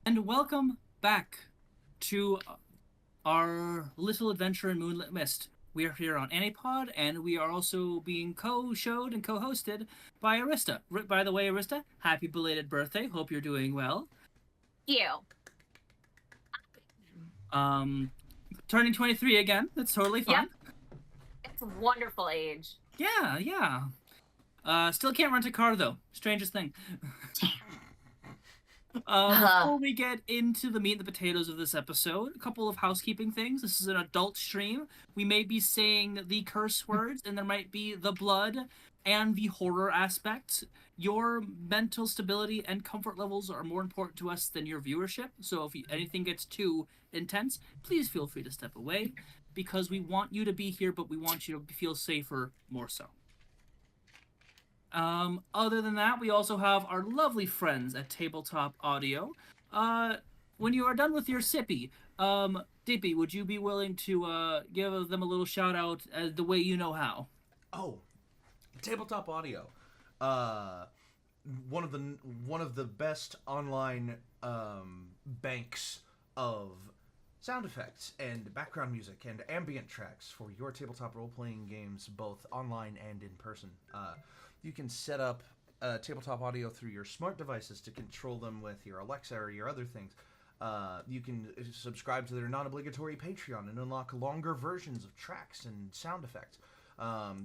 And welcome back to our little adventure in Moonlit Mist. We are here on ANIPOD, and we are also being co-showed and co-hosted by Arista. By the way, Arista, happy belated birthday. Hope you're doing well. You. Um, Turning 23 again. That's totally Yep. fine. It's a wonderful age. Yeah, yeah. Still can't rent a car though. Strangest thing. Before we get into the meat and the potatoes of this episode, a couple of housekeeping things. This is an adult stream. We may be saying the curse words, and there might be the blood and the horror aspects. Your mental stability and comfort levels are more important to us than your viewership. So if anything gets too intense, please feel free to step away because we want you to be here, but we want you to feel safer more so. Other than that, we also have our lovely friends at Tabletop Audio. When you are done with your sippy, Dippy, would you be willing to give them a little shout out as the way you know how? Oh, Tabletop Audio, uh, one of the best online banks of sound effects and background music and ambient tracks for your tabletop role-playing games, both online and in person. You can set up tabletop audio through your smart devices to control them with your Alexa or your other things. You can subscribe to their non-obligatory Patreon and unlock longer versions of tracks and sound effects.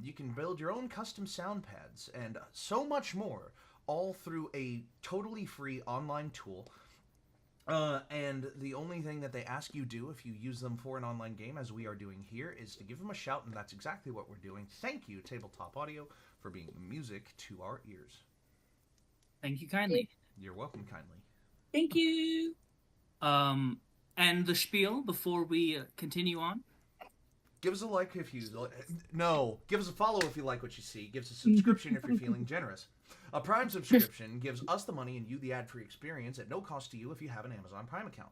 You can build your own custom sound pads and so much more, all through a totally free online tool. And the only thing that they ask you do if you use them for an online game, as we are doing here, is to give them a shout, and that's exactly what we're doing. Thank you, Tabletop Audio, for being music to our ears. Thank you kindly. You're welcome kindly. Thank you. And the spiel before we continue on. Give us a like if you... No, give us a follow if you like what you see. Give us a subscription if you're feeling generous. A Prime subscription gives us the money and you the ad-free experience at no cost to you if you have an Amazon Prime account.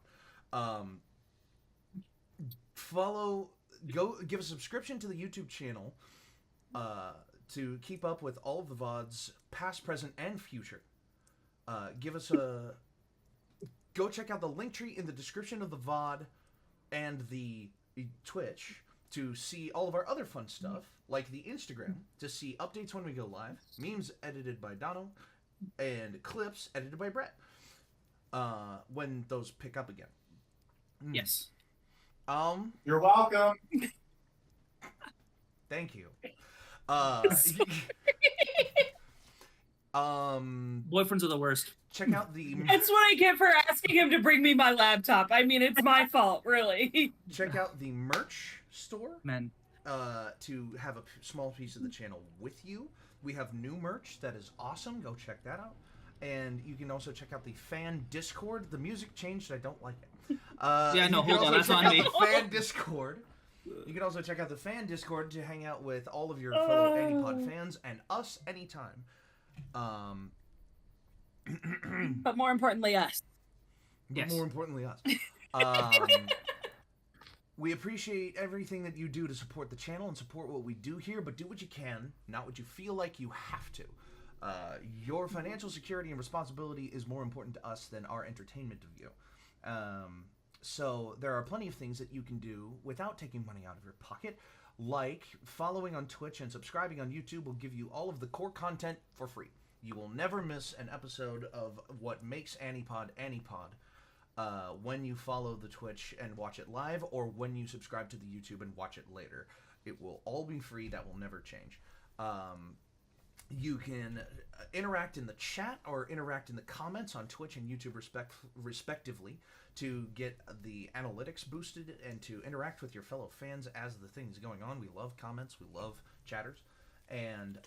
Go give a subscription to the YouTube channel to keep up with all of the VODs, past, present, and future. Go check out the link tree in the description of the VOD and the Twitch to see all of our other fun stuff, like the Instagram, to see updates when we go live, memes edited by Dono, and clips edited by Brett, when those pick up again. Yes. You're welcome. Thank you. Boyfriends are the worst. Check out the... That's what I get for asking him to bring me my laptop. I mean, it's my fault, really. Check out the merch store. Men. To have a small piece of the channel with you. We have new merch that is awesome. Go check that out. And you can also check out the fan Discord. The music changed. I don't like it. Yeah, no, hold on. That's on me. The fan Discord. You can also check out the fan Discord to hang out with all of your fellow ANIPOD fans and us anytime. But more importantly, us. Yes. More importantly, us. We appreciate everything that you do to support the channel and support what we do here, but do what you can, not what you feel like you have to. Your financial security and responsibility is more important to us than our entertainment of you. So there are plenty of things that you can do without taking money out of your pocket, like following on Twitch and subscribing on YouTube will give you all of the core content for free. You will never miss an episode of what makes ANIPOD ANIPOD when you follow the Twitch and watch it live, or when you subscribe to the YouTube and watch it later. It will all be free. That will never change. You can interact in the chat or interact in the comments on Twitch and YouTube respectively to get the analytics boosted and to interact with your fellow fans as the thing's going on. We love comments. We love chatters. And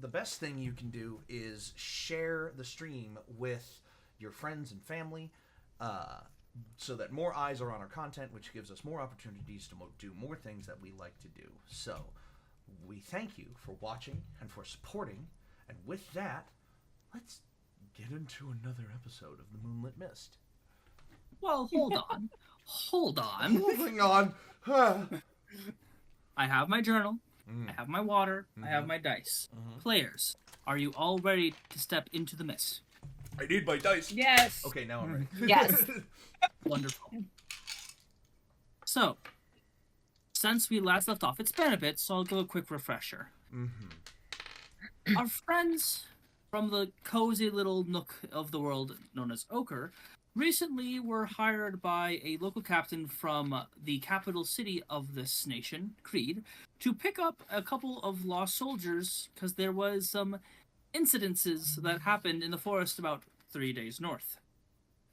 the best thing you can do is share the stream with your friends and family so that more eyes are on our content, which gives us more opportunities to do more things that we like to do. So we thank you for watching and for supporting. And with that, let's get into another episode of the Moonlit Mist. Well, hold on. Hold on. Moving on. I have my journal. I have my water. I have my dice. Players, are you all ready to step into the mist? I need my dice. Yes. Okay, now I'm ready. Yes. Wonderful. So, since we last left off, it's been a bit, so I'll do a quick refresher. Our friends from the cozy little nook of the world known as Ochre recently were hired by a local captain from the capital city of this nation, Creed, to pick up a couple of lost soldiers because there was some incidences that happened in the forest about 3 days north.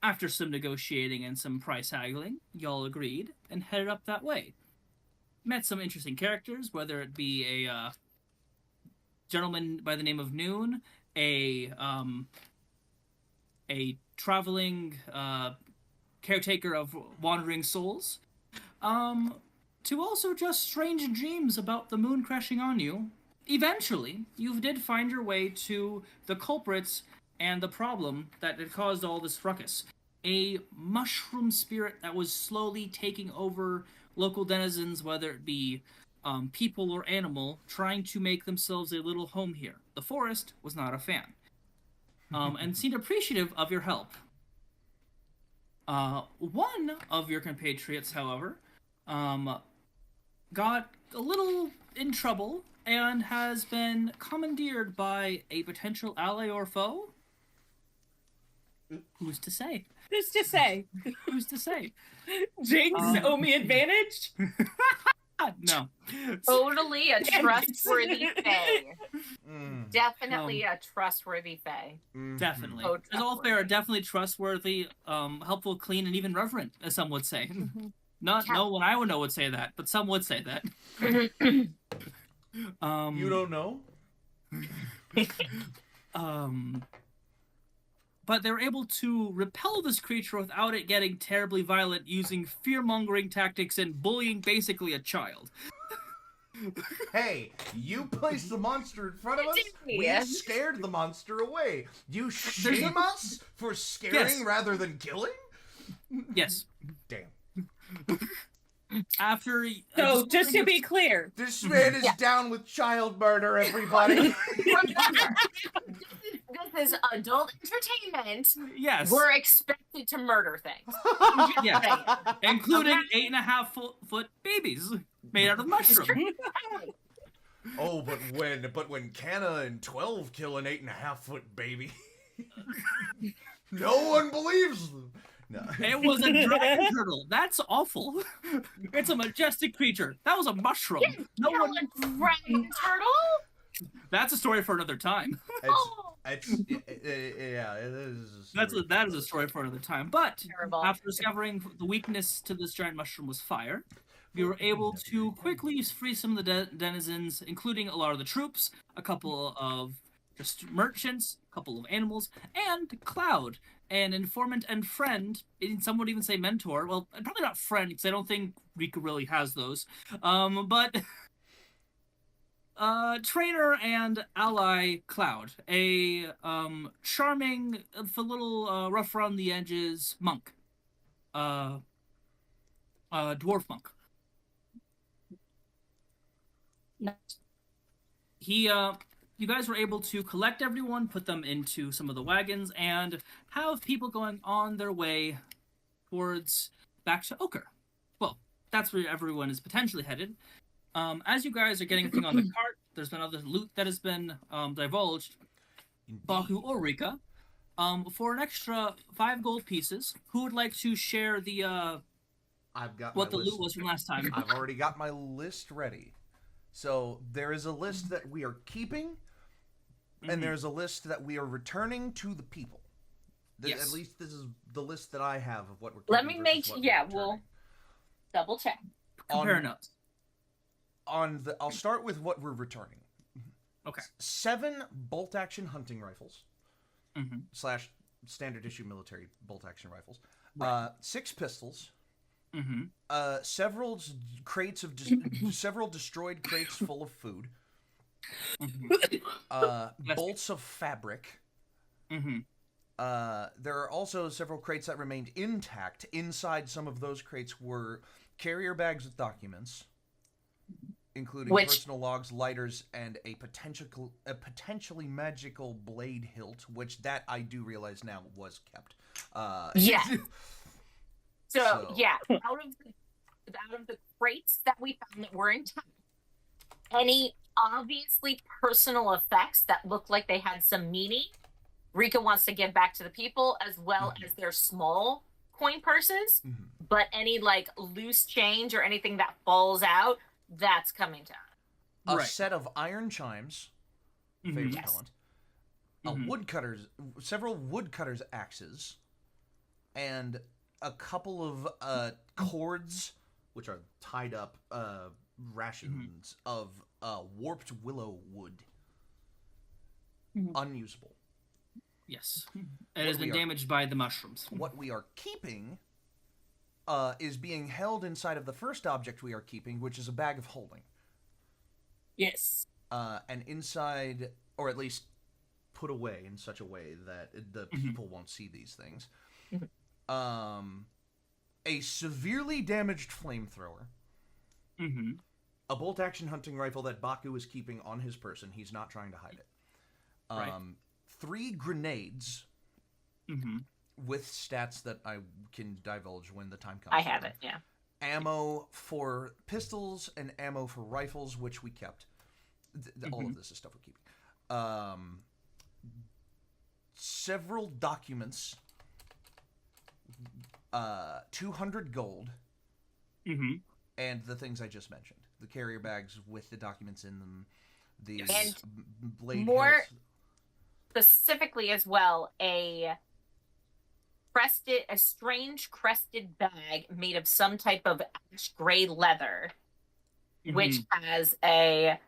After some negotiating and some price haggling, y'all agreed and headed up that way. Met some interesting characters, whether it be a gentleman by the name of Noon, a traveling caretaker of wandering souls, to also just strange dreams about the moon crashing on you. Eventually, you did find your way to the culprits and the problem that had caused all this ruckus. A mushroom spirit that was slowly taking over local denizens, whether it be people or animal, trying to make themselves a little home here. The forest was not a fan, and seemed appreciative of your help. One of your compatriots, however, got a little in trouble and has been commandeered by a potential ally or foe. Who's to say? Who's to say? Who's to say? Jinx owe me advantage? No. Totally a trustworthy fae. Definitely Um, a trustworthy fae. Definitely. Oh, As all fair, definitely trustworthy, helpful, clean, and even reverent, as some would say. Not Yeah. no one I would know would say that, but some would say that. You don't know? But they were able to repel this creature without it getting terribly violent, using fear-mongering tactics and bullying basically a child. Hey, you placed the monster in front of us. We Yes. scared the monster away. You shame us for scaring Yes. rather than killing? Yes. Damn. After So, just to be clear, This man is down with child murder, everybody. Remember, this is adult entertainment. yes, We're expected to murder things. yeah, including 8.5-foot babies made out of mushrooms. Oh, but when Canna and 12 kill an 8.5-foot baby, no one believes them. No. It was a dragon turtle. That's awful. It's a majestic creature. That was a mushroom. No Kill one. a dragon turtle? That's a story for another time. It is. That is a story for another time. But Terrible. after discovering the weakness to this giant mushroom was fire, we were able to quickly free some of the denizens, including a lot of the troops, a couple of just merchants, a couple of animals, and Cloud, an informant and friend. Some would even say mentor. Well, probably not friend, because I don't think Rika really has those. But trainer and ally Cloud, a charming, a little rough around the edges monk, dwarf monk. You guys were able to collect everyone, put them into some of the wagons, and have people going on their way towards back to Ochre. Well, that's where everyone is potentially headed. As you guys are getting everything on the cart, there's been other loot that has been divulged. Bahu or Rika, for an extra 5 gold pieces, who would like to share the I've got what my the list. loot was from last time? I've already got my list ready. So there is a list that we are keeping, and there's a list that we are returning to the people. Yes. At least this is the list that I have of what we're keeping. Let me versus make what yeah, we're we'll returning. double check. Compare notes. I'll start with what we're returning. Okay. 7 bolt-action hunting rifles / standard issue military bolt-action rifles. Right. 6 pistols. Mm-hmm. Several crates of several destroyed crates full of food. Bolts of fabric. Mm-hmm. There are also several crates that remained intact. Inside some of those crates were carrier bags with documents. including personal logs, lighters, and a potentially magical blade hilt, which that I do realize now was kept. Yeah. So yeah, out of the crates that we found that were intact, any obviously personal effects that look like they had some meaning, Rika wants to give back to the people, as well as their small coin purses. But any like loose change or anything that falls out, that's coming to us. A set of iron chimes, favorite talent, several woodcutter's axes, and a couple of cords, which are tied up rations of warped willow wood. Unusable. Yes. It has been damaged by the mushrooms. What we are keeping is being held inside of the first object we are keeping, which is a bag of holding. Yes. And inside, or at least put away in such a way that the people won't see these things. A severely damaged flamethrower. A bolt-action hunting rifle that Baku is keeping on his person. He's not trying to hide it. 3 grenades with stats that I can divulge when the time comes. I have it, yeah. Ammo for pistols and ammo for rifles, which we kept. All of this is stuff we're keeping. Several documents. 200 gold. And the things I just mentioned. The carrier bags with the documents in them. The blade more hilts. Specifically as well, a strange crested bag made of some type of ash gray leather, which has a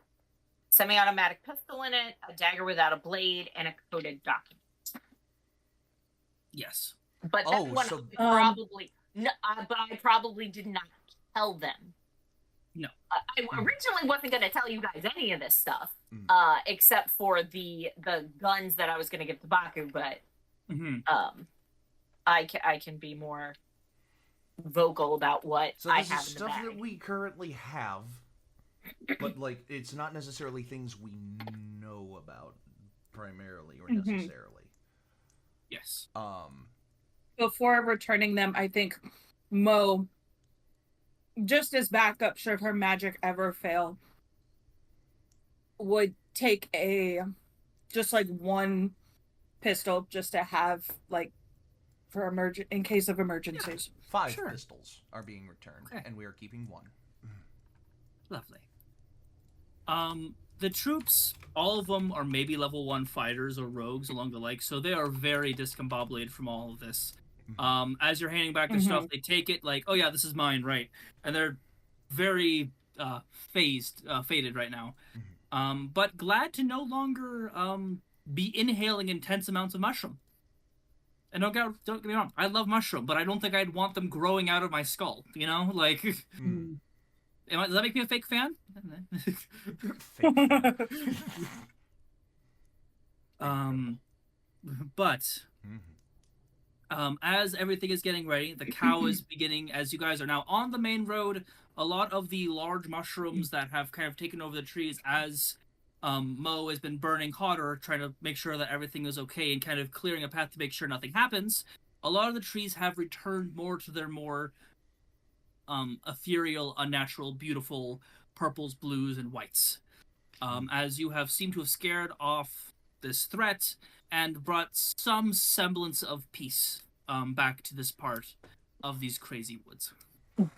semi-automatic pistol in it, a dagger without a blade, and a coded document. Yes. But that one but I probably did not tell them. No. I originally wasn't going to tell you guys any of this stuff, except for the guns that I was going to give to Baku, but I can be more vocal about what I have in the bag. Stuff that we currently have, but like it's not necessarily things we know about primarily or necessarily. Yes. Before returning them, I think Mo, just as backup should her magic ever fail, would take one pistol just to have for in case of emergencies. 5 pistols are being returned, and we are keeping 1. Lovely. The troops, all of them are maybe level 1 fighters or rogues along the like, so they are very discombobulated from all of this. As you're handing back their stuff, they take it like, oh yeah, this is mine, right? And they're very faded right now. But glad to no longer be inhaling intense amounts of mushroom. And don't get me wrong, I love mushroom, but I don't think I'd want them growing out of my skull, you know? Like, does that make me a fake fan? But as everything is getting ready, the cow is beginning, as you guys are now on the main road, a lot of the large mushrooms that have kind of taken over the trees as Mo has been burning hotter, trying to make sure that everything is okay and kind of clearing a path to make sure nothing happens. A lot of the trees have returned more to their more ethereal, unnatural, beautiful purples, blues, and whites. As you have seemed to have scared off this threat and brought some semblance of peace back to this part of these crazy woods.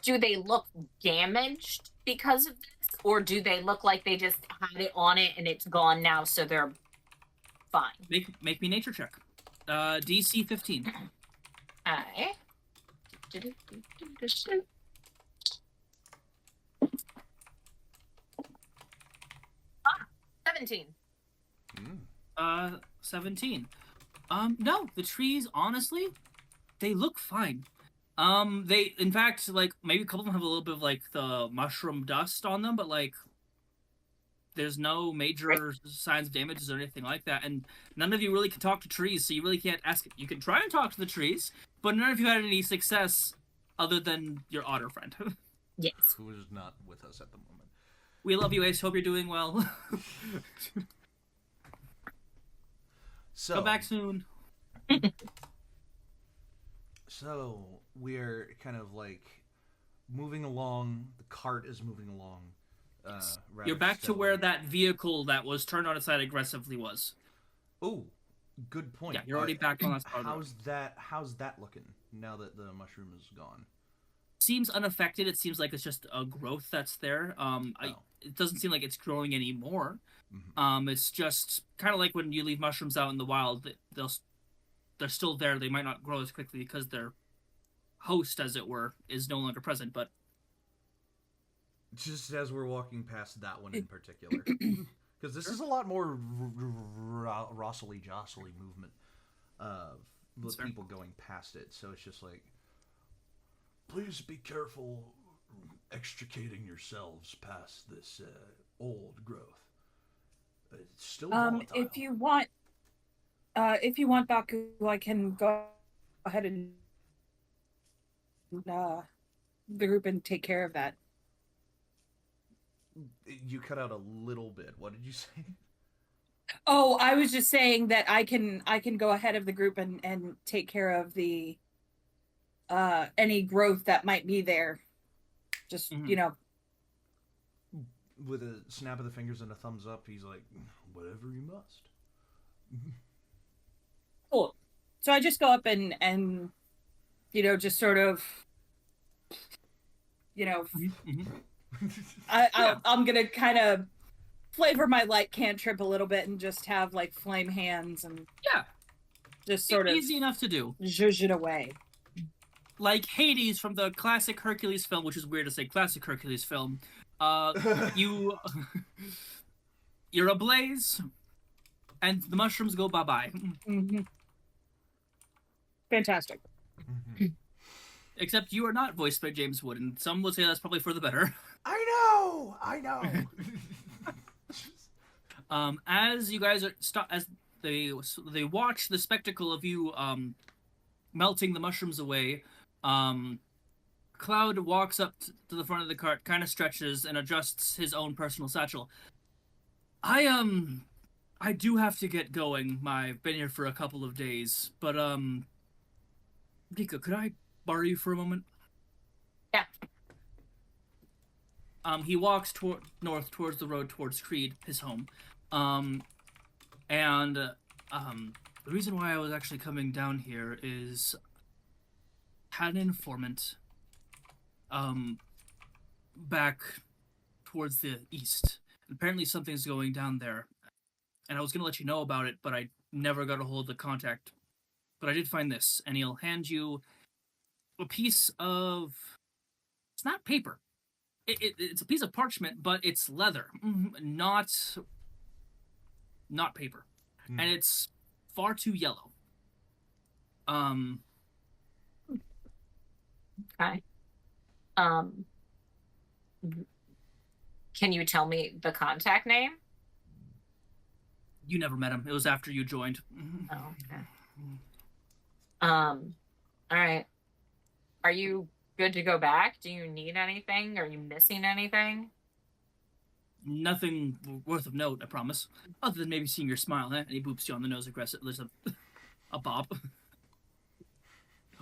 Do they look damaged because of this? Or do they look like they just had it on it and it's gone now, so they're fine? Make me nature check. DC 15. Alright. 17. 17. No, the trees, honestly, they look fine. They, in fact, like, maybe a couple of them have a little bit of, like, the mushroom dust on them, but, like, there's no major signs of damages or anything like that, and none of you really can talk to trees, so you really can't ask it. You can try and talk to the trees, but none of you had any success other than your otter friend. Yes. Who is not with us at the moment. We love you, Ace. Hope you're doing well. So Come back soon. So we're kind of like moving along. The cart is moving along. You're back to where that vehicle that was turned on its side aggressively was. Oh, good point. Yeah, you're already back on that side. How's that looking now that the mushroom is gone? Seems unaffected. It seems like it's just a growth that's there. It doesn't seem like it's growing anymore. Mm-hmm. It's just kind of like when you leave mushrooms out in the wild. They're still there. They might not grow as quickly because their host, as it were, is no longer present. But just as we're walking past that one in particular, because this is a lot more jostly movement with people going past it. So it's just like, please be careful extricating yourselves past this old growth. It's still volatile. If you want, Baku, I can go ahead and the group and take care of that. You cut out a little bit. What did you say? Oh, I was just saying that I can go ahead of the group and take care of the any growth that might be there. Just with a snap of the fingers and a thumbs up, he's like, whatever you must. Cool. So I just go up and just sort of I'm gonna kind of flavor my light cantrip a little bit and just have like flame hands and just sort of easy enough to do. Zhuzh it away. Like Hades from the classic Hercules film, which is weird to say classic Hercules film. You're ablaze, and the mushrooms go bye-bye. Mm-hmm. Fantastic. Mm-hmm. Except you are not voiced by James Wood, and some would say that's probably for the better. I know. As you guys are as they watch the spectacle of you melting the mushrooms away, Cloud walks up to the front of the cart, kind of stretches, and adjusts his own personal satchel. I do have to get going. I've been here for a couple of days, but Rika, could I borrow you for a moment? Yeah. He walks north towards the road towards Creed, his home. The reason why I was actually coming down here is had an informant back towards the east. Apparently something's going down there. And I was going to let you know about it, but I never got a hold of the contact. But I did find this, and he'll hand you a piece of... It's not paper. It's a piece of parchment, but it's leather, not paper. And it's far too yellow. Okay. Can you tell me the contact name? You never met him. It was after you joined. Oh, okay. All right. Are you good to go back? Do you need anything? Are you missing anything? Nothing worth of note, I promise. Other than maybe seeing your smile, huh? And he boops you on the nose aggressively. There's a bop.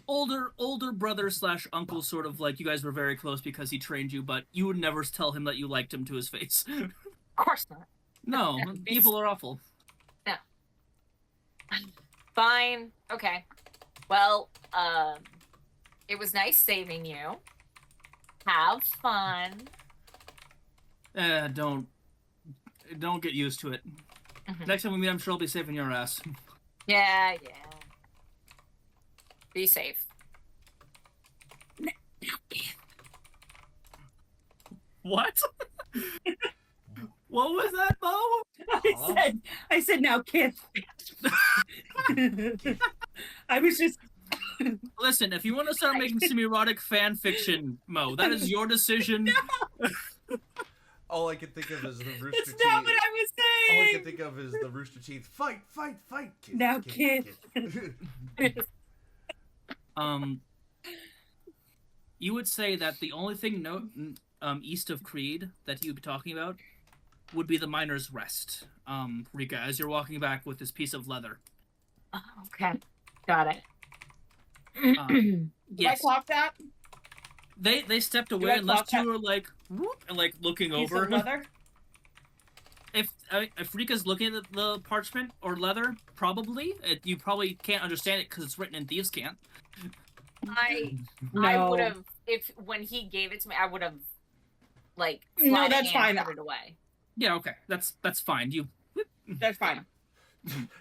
Older brother / uncle, sort of like you guys were very close because he trained you, but you would never tell him that you liked him to his face. Of course not. No, people are awful. No. Fine. Okay. Well, it was nice saving you. Have fun. Don't get used to it. Mm-hmm. Next time we meet, I'm sure I'll be saving your ass. Yeah. Be safe. What? What was that, Bo? I said now, kid. I was just... Listen, if you want to start making some erotic fan fiction, Mo, that is your decision. No. All I can think of is the Rooster Teeth. It's not what I was saying. All I can think of is the Rooster Teeth. Fight, kid. Now, kid. You would say that the only thing east of Creed that you'd be talking about would be the Miner's Rest, Rika, as you're walking back with this piece of leather. Oh, okay, got it. Yes. I clock that? They stepped away unless two are like whoop, and like looking Piece over. of leather? If Rika's looking at the parchment or leather, probably you probably can't understand it because it's written in thieves' cant. I No. would have when he gave it to me, I would have like No, that's fine. Put it away. Yeah, okay, that's fine. That's fine.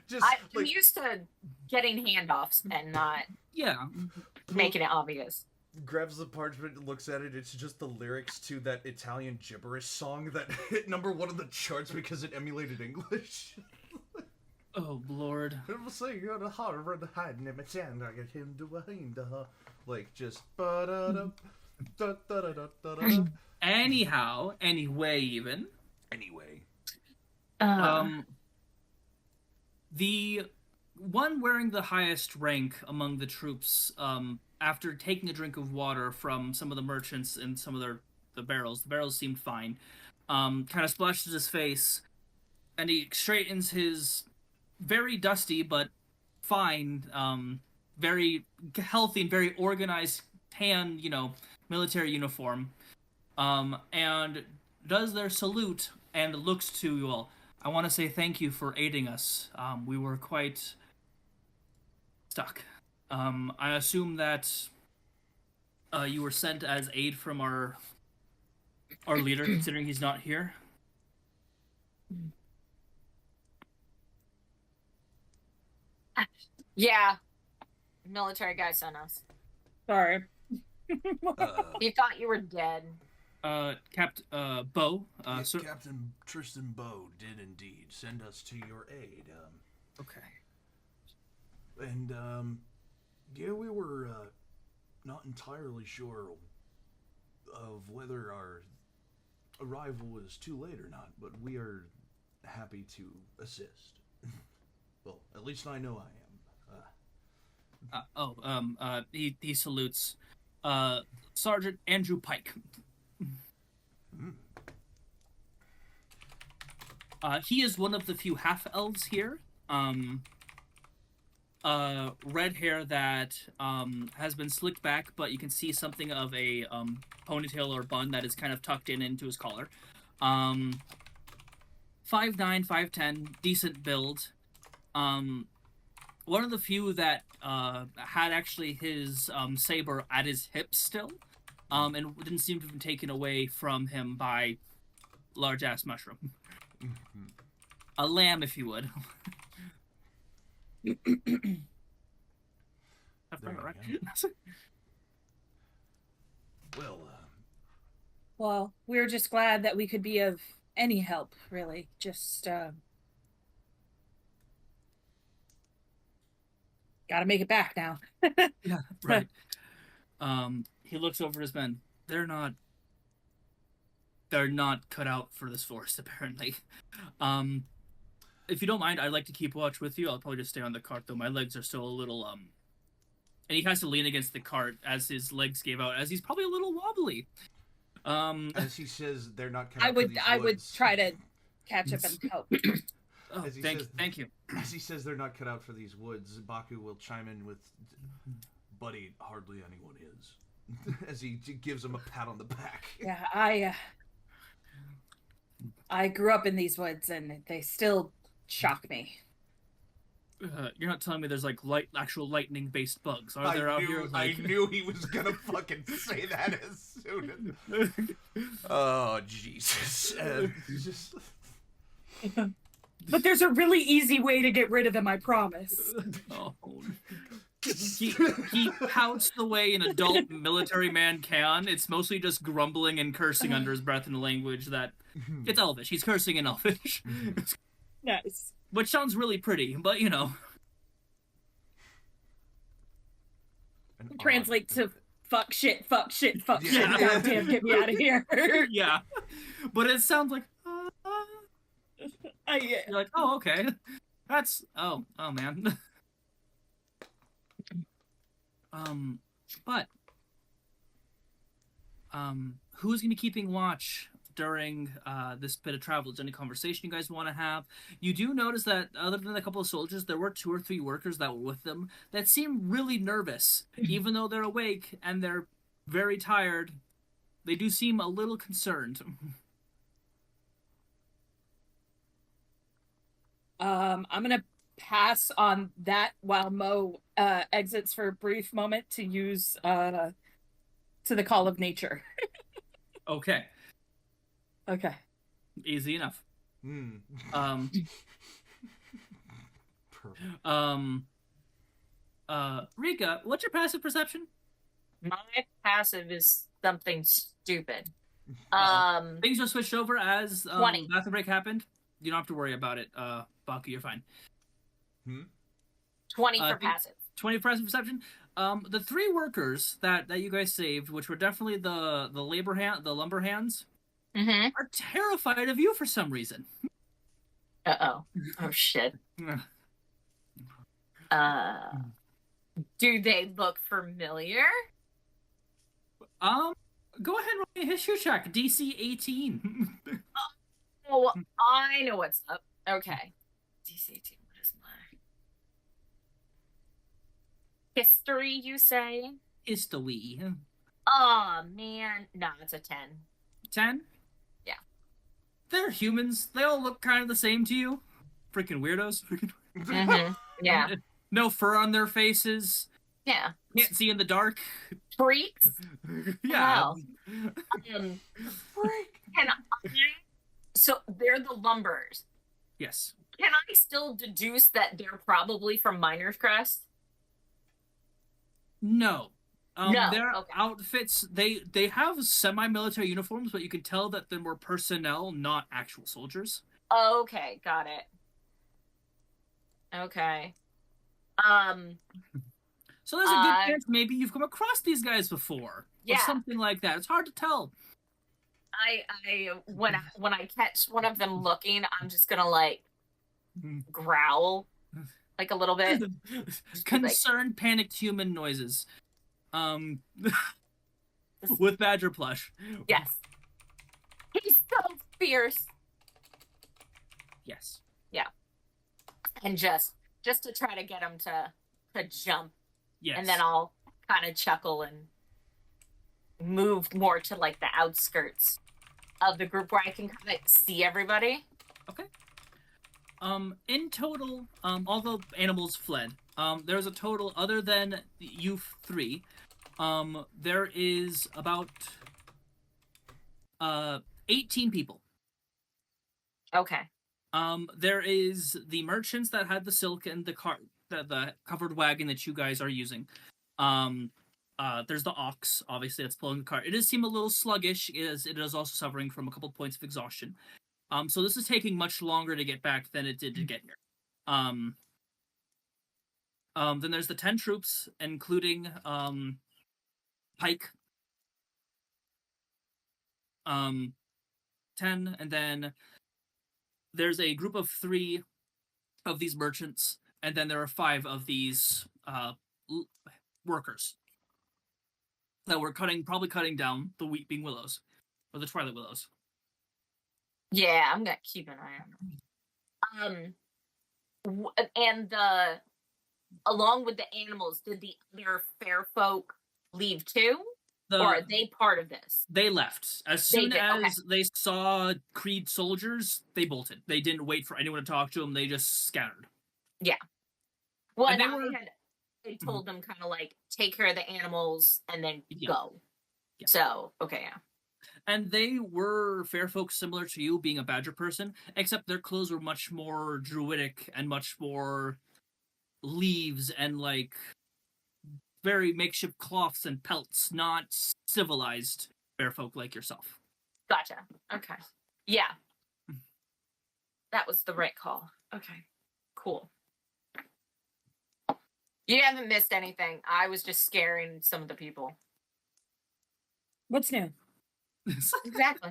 Just I'm used to getting handoffs and not making it obvious. grabs the parchment and looks at it. It's just the lyrics to that Italian gibberish song that hit #1 on the charts because it emulated English. Oh Lord. It was saying you're the horror of the hiding in my sand. I get him to behind the like just Anyhow, anyway. The one wearing the highest rank among the troops, after taking a drink of water from some of the merchants and some of the barrels seemed fine, kind of splashes his face, and he straightens his very dusty but fine, very healthy and very organized tan, military uniform, and does their salute and looks to you all. I want to say thank you for aiding us. We were quite stuck. I assume that you were sent as aid from our leader, considering he's not here. Yeah, military guy sent us. Sorry. You thought you were dead. Captain Bo. Yes, Captain Tristan Bow did indeed send us to your aid. Okay. And yeah, we were not entirely sure of whether our arrival was too late or not, but we are happy to assist. Well, at least I know I am. He salutes. Sergeant Andrew Pike. He is one of the few half-elves here. Red hair that has been slicked back, but you can see something of a ponytail or bun that is kind of tucked into his collar. 5'9", 5'10", decent build. One of the few that had actually his saber at his hip still, and didn't seem to have been taken away from him by large-ass mushroom. A lamb, if you would. Right? Well, we were just glad that we could be of any help, really. Just, gotta make it back now. Yeah, right. He looks over his men. They're not cut out for this forest, apparently. If you don't mind, I'd like to keep watch with you. I'll probably just stay on the cart, though. My legs are still a little, And he has to lean against the cart as his legs gave out, as he's probably a little wobbly. As he says, they're not cut out I for would these try to catch up and help. Oh, thank you. As he says they're not cut out for these woods, Baku will chime in with, "Buddy, hardly anyone is," as he gives him a pat on the back. Yeah, I grew up in these woods, and they still shock me. You're not telling me there's like actual lightning-based bugs, are there out here? I knew he was gonna fucking say that as soon as. Oh Jesus! But there's a really easy way to get rid of them, I promise. Oh. He pouts the way an adult military man can. It's mostly just grumbling and cursing under his breath in a language that it's Elvish. He's cursing in Elvish. Nice. Which sounds really pretty, but Translate to fuck shit, fuck shit, fuck shit. Yeah. Goddamn, get me out of here. Yeah. But it sounds like Yeah. you're like, oh, okay. That's oh man. But who's going to be keeping watch during this bit of travel? Is there any conversation you guys want to have? You do notice that other than a couple of soldiers, there were 2 or 3 workers that were with them that seem really nervous. Even though they're awake and they're very tired, they do seem a little concerned. I'm gonna pass on that while Mo exits for a brief moment to use to the call of nature. Okay. Okay. Easy enough. Perfect. Rika, what's your passive perception? My passive is something stupid. Things are switched over as 20. bathroom break happened. You don't have to worry about it, Baku, you're fine. 20 for passive. 20 for passive perception. The 3 workers that you guys saved, which were definitely the lumber hands, are terrified of you for some reason. Oh shit. Do they look familiar? Go ahead and roll me a history check. DC 18. Oh, I know what's up. Okay. DC 18. What is my history? You say? History. Oh man, no, it's a 10. 10? Yeah. They're humans. They all look kind of the same to you. Freaking weirdos. Yeah. No fur on their faces. Yeah. Can't see in the dark. Freaks. Yeah. Wow. So they're the lumbers. Yes. Can I still deduce that they're probably from Miner's Crest? No. No, Their okay. outfits, they have semi-military uniforms, but you can tell that they were personnel, not actual soldiers. Okay, got it. Okay. So there's a good chance maybe you've come across these guys before. Yeah. Or something like that. It's hard to tell. When I catch one of them looking, I'm just gonna like growl like a little bit. Concerned, panicked human noises. With Badger plush. Yes. He's so fierce. Yes. Yeah. And just to try to get him to jump. Yes. And then I'll kind of chuckle and move more to like the outskirts of the group where I can kind of see everybody. Okay. In total, although animals fled, there's a total other than you 3. There is about 18 people. Okay. There is the merchants that had the silk and the cart, the covered wagon that you guys are using. There's the ox, obviously, that's pulling the cart. It does seem a little sluggish, as it is also suffering from a couple points of exhaustion. So this is taking much longer to get back than it did to get here. Then there's the 10 troops, including Pike. 10, and then there's a group of 3 of these merchants, and then there are 5 of these workers that were probably cutting down the weeping willows, or the twilight willows. Yeah, I'm gonna keep an eye on them. And along with the animals, did the other fair folk leave too? Or are they part of this? They left. As soon as they saw Creed soldiers, they bolted. They didn't wait for anyone to talk to them. They just scattered. Yeah. Well, And I told them kind of like, take care of the animals and then go. Yeah. So, okay, yeah. And they were fair folk similar to you, being a badger person, except their clothes were much more druidic and much more leaves and like very makeshift cloths and pelts, not civilized fair folk like yourself. Gotcha. Okay. Yeah. That was the right call. Okay. Cool. You haven't missed anything. I was just scaring some of the people. What's new? Exactly.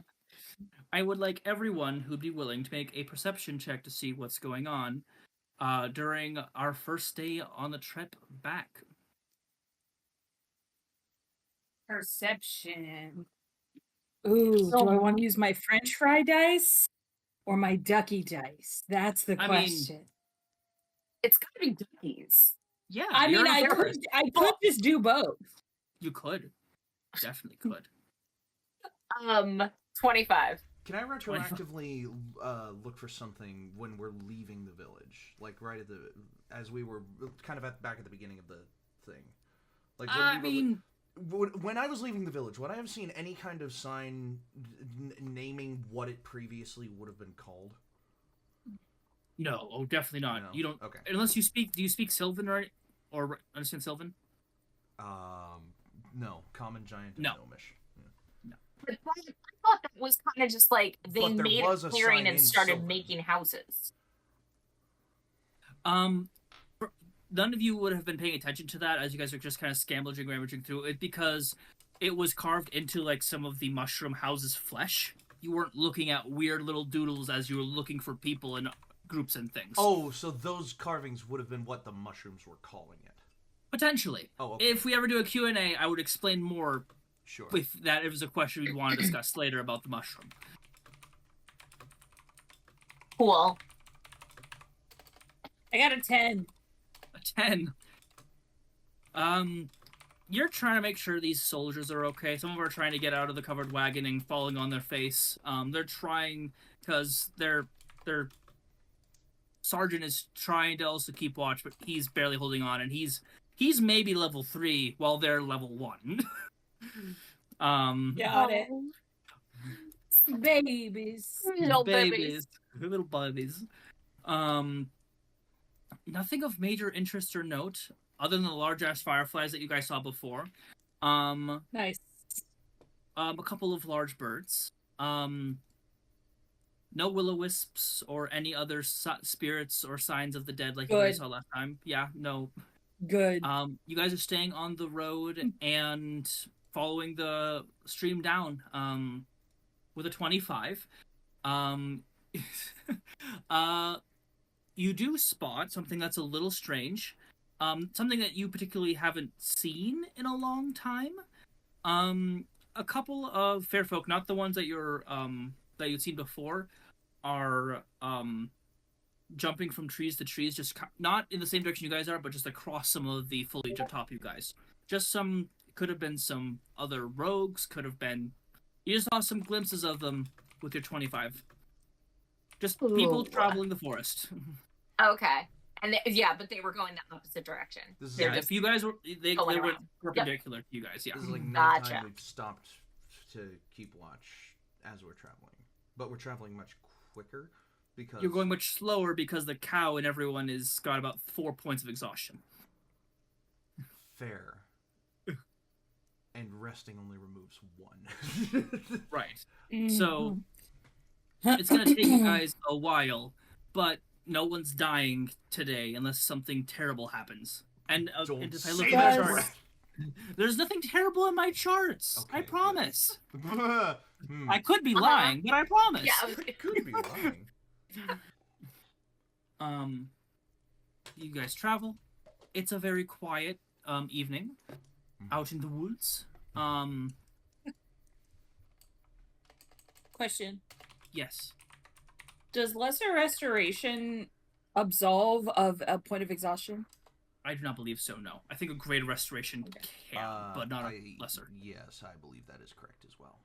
I would like everyone who'd be willing to make a perception check to see what's going on during our first day on the trip back. Perception. Ooh, do I want to use my French fry dice or my ducky dice? That's the question. It's gotta be duckies. Yeah, I mean, I could just do both. You could. Definitely could. 25. Can I retroactively look for something when we're leaving the village? Like right as we were kind of back at the beginning of the thing. Like when I was leaving the village, would I have seen any kind of sign naming what it previously would have been called? No, definitely not. No? You don't. Okay. Unless you speak. Do you speak Sylvan or understand Sylvan? No. Common, giant, and No. gnomish. No. But I thought that was kind of just like they made a clearing and started Sylvan. making houses. None of you would have been paying attention to that as you guys are just kind of rummaging through it because it was carved into like some of the mushroom house's flesh. You weren't looking at weird little doodles as you were looking for people and groups and things. Oh, so those carvings would have been what the mushrooms were calling it. Potentially. Oh, okay. If we ever do a Q&A, I would explain more. Sure. With that, if it was a question we'd want to discuss later about the mushroom. Cool. I got a 10. A 10. You're trying to make sure these soldiers are okay. Some of them are trying to get out of the covered wagon and falling on their face. They're trying because their sergeant is trying to also keep watch, but he's barely holding on, and he's maybe level 3 while they're level 1. Got it. Babies. Little babies. Little babies. Nothing of major interest or note other than the large ass fireflies that you guys saw before. Nice. A couple of large birds. No will-o-wisps or any other spirits or signs of the dead like you guys saw last time. Yeah, no. Good. You guys are staying on the road and following the stream down with a 25. You do spot something that's a little strange. Something that you particularly haven't seen in a long time. A couple of fair folk, not the ones that that you'd seen before, are jumping from trees to trees, just not in the same direction you guys are, but just across some of the foliage atop you guys. Just could have been some other rogues, could have been... You just saw some glimpses of them with your 25. Just people traveling the forest. Okay. And but they were going the opposite direction. If you guys were... They went perpendicular to you guys, yeah. This is like nighttime we've stopped to keep watch as we're traveling. But we're traveling much quicker because... You're going much slower because the cow and everyone is got about 4 points of exhaustion. Fair. And resting only removes 1. Right. So, it's going to take you guys a while, but no one's dying today unless something terrible happens. And if I look at my charts, there's nothing terrible in my charts. Okay, I promise. I could be lying, but I promise. Yeah, it could be lying. You guys travel. It's a very quiet evening out in the woods. Question. Yes. Does lesser restoration absolve of a point of exhaustion? I do not believe so, no. I think a greater restoration can, but not a lesser. Yes, I believe that is correct as well.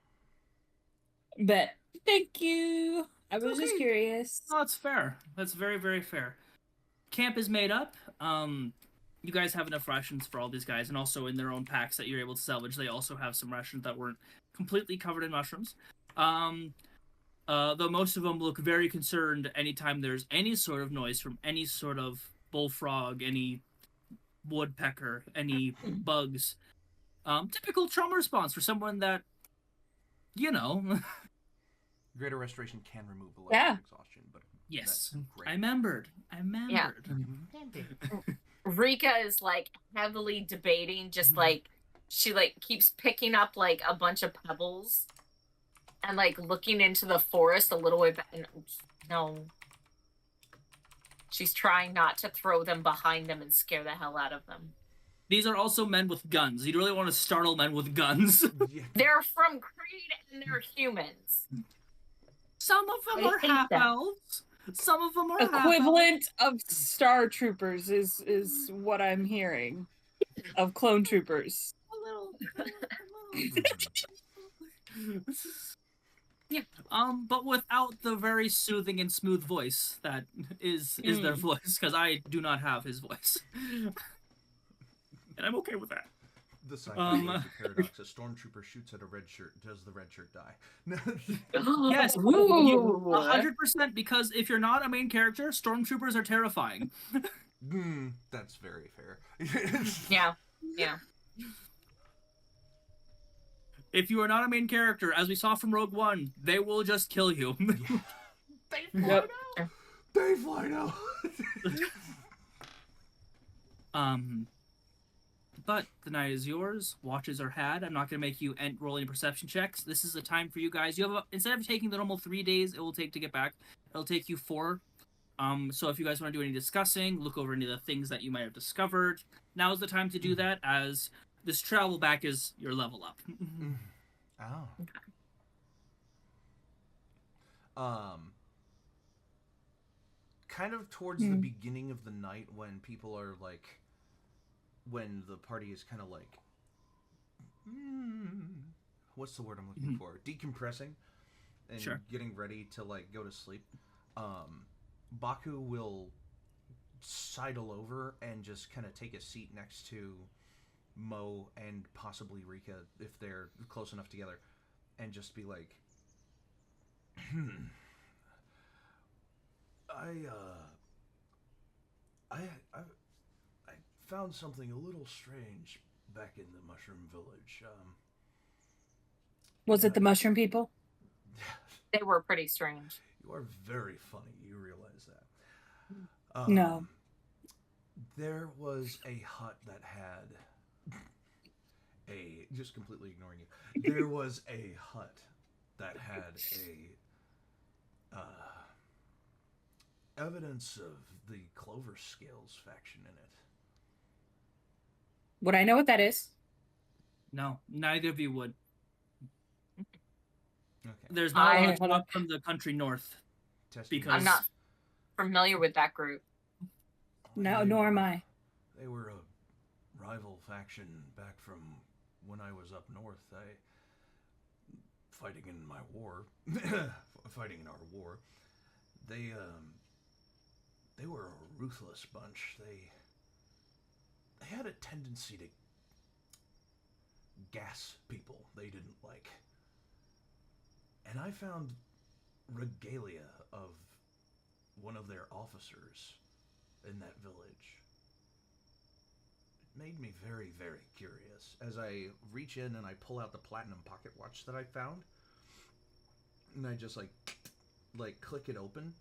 But thank you. I was just curious. Oh, that's fair. That's very, very fair. Camp is made up. You guys have enough rations for all these guys, and also in their own packs that you're able to salvage, they also have some rations that weren't completely covered in mushrooms. Though most of them look very concerned anytime there's any sort of noise from any sort of bullfrog, any woodpecker, any bugs. Typical trauma response for someone that, you know. Greater restoration can remove a level of exhaustion, but yes, I remembered. Yeah. Rika is like heavily debating, just like she like keeps picking up like a bunch of pebbles and like looking into the forest a little way back. No, she's trying not to throw them behind them and scare the hell out of them. These are also men with guns. You really want to startle men with guns. Yeah. They're from Creed and they're humans. Some of them are half elves. Some of them are equivalent of Star Troopers is what I'm hearing. Of clone troopers. A little. Yeah. But without the very soothing and smooth voice that is their voice, because I do not have his voice. And I'm okay with that. The psychology paradox: a stormtrooper shoots at a red shirt. Does the red shirt die? Yes, 100%. Because if you're not a main character, stormtroopers are terrifying. That's very fair. Yeah. If you are not a main character, as we saw from Rogue One, they will just kill you. They fly now. They fly now. But the night is yours. Watches are had. I'm not going to make you roll any perception checks. This is a time for you guys. You have instead of taking the normal 3 days it will take to get back, it'll take you 4. So if you guys want to do any discussing, look over any of the things that you might have discovered, now is the time to do that, as this travel back is your level up. Oh. Kind of towards the beginning of the night when people are like, when the party is kind of like, what's the word I'm looking for? Decompressing and getting ready to like go to sleep. Baku will sidle over and just kind of take a seat next to Mo and possibly Rika if they're close enough together, and just be like, I found something a little strange back in the Mushroom Village. Was it the mushroom people? They were pretty strange. You are very funny. You realize that? No. There was a hut that had just completely ignoring you. There was a hut that had evidence of the Clover Scales faction in it. Would I know what that is? No, neither of you would. Okay. There's not a lot from the country north. Because I'm not familiar with that group. No, nor am I. They were a rival faction back from when I was up north. Fighting in my war, fighting in our war. They were a ruthless bunch. They had a tendency to gas people they didn't like. And I found regalia of one of their officers in that village. It made me very, very curious. As I reach in and I pull out the platinum pocket watch that I found, and I just like click it open,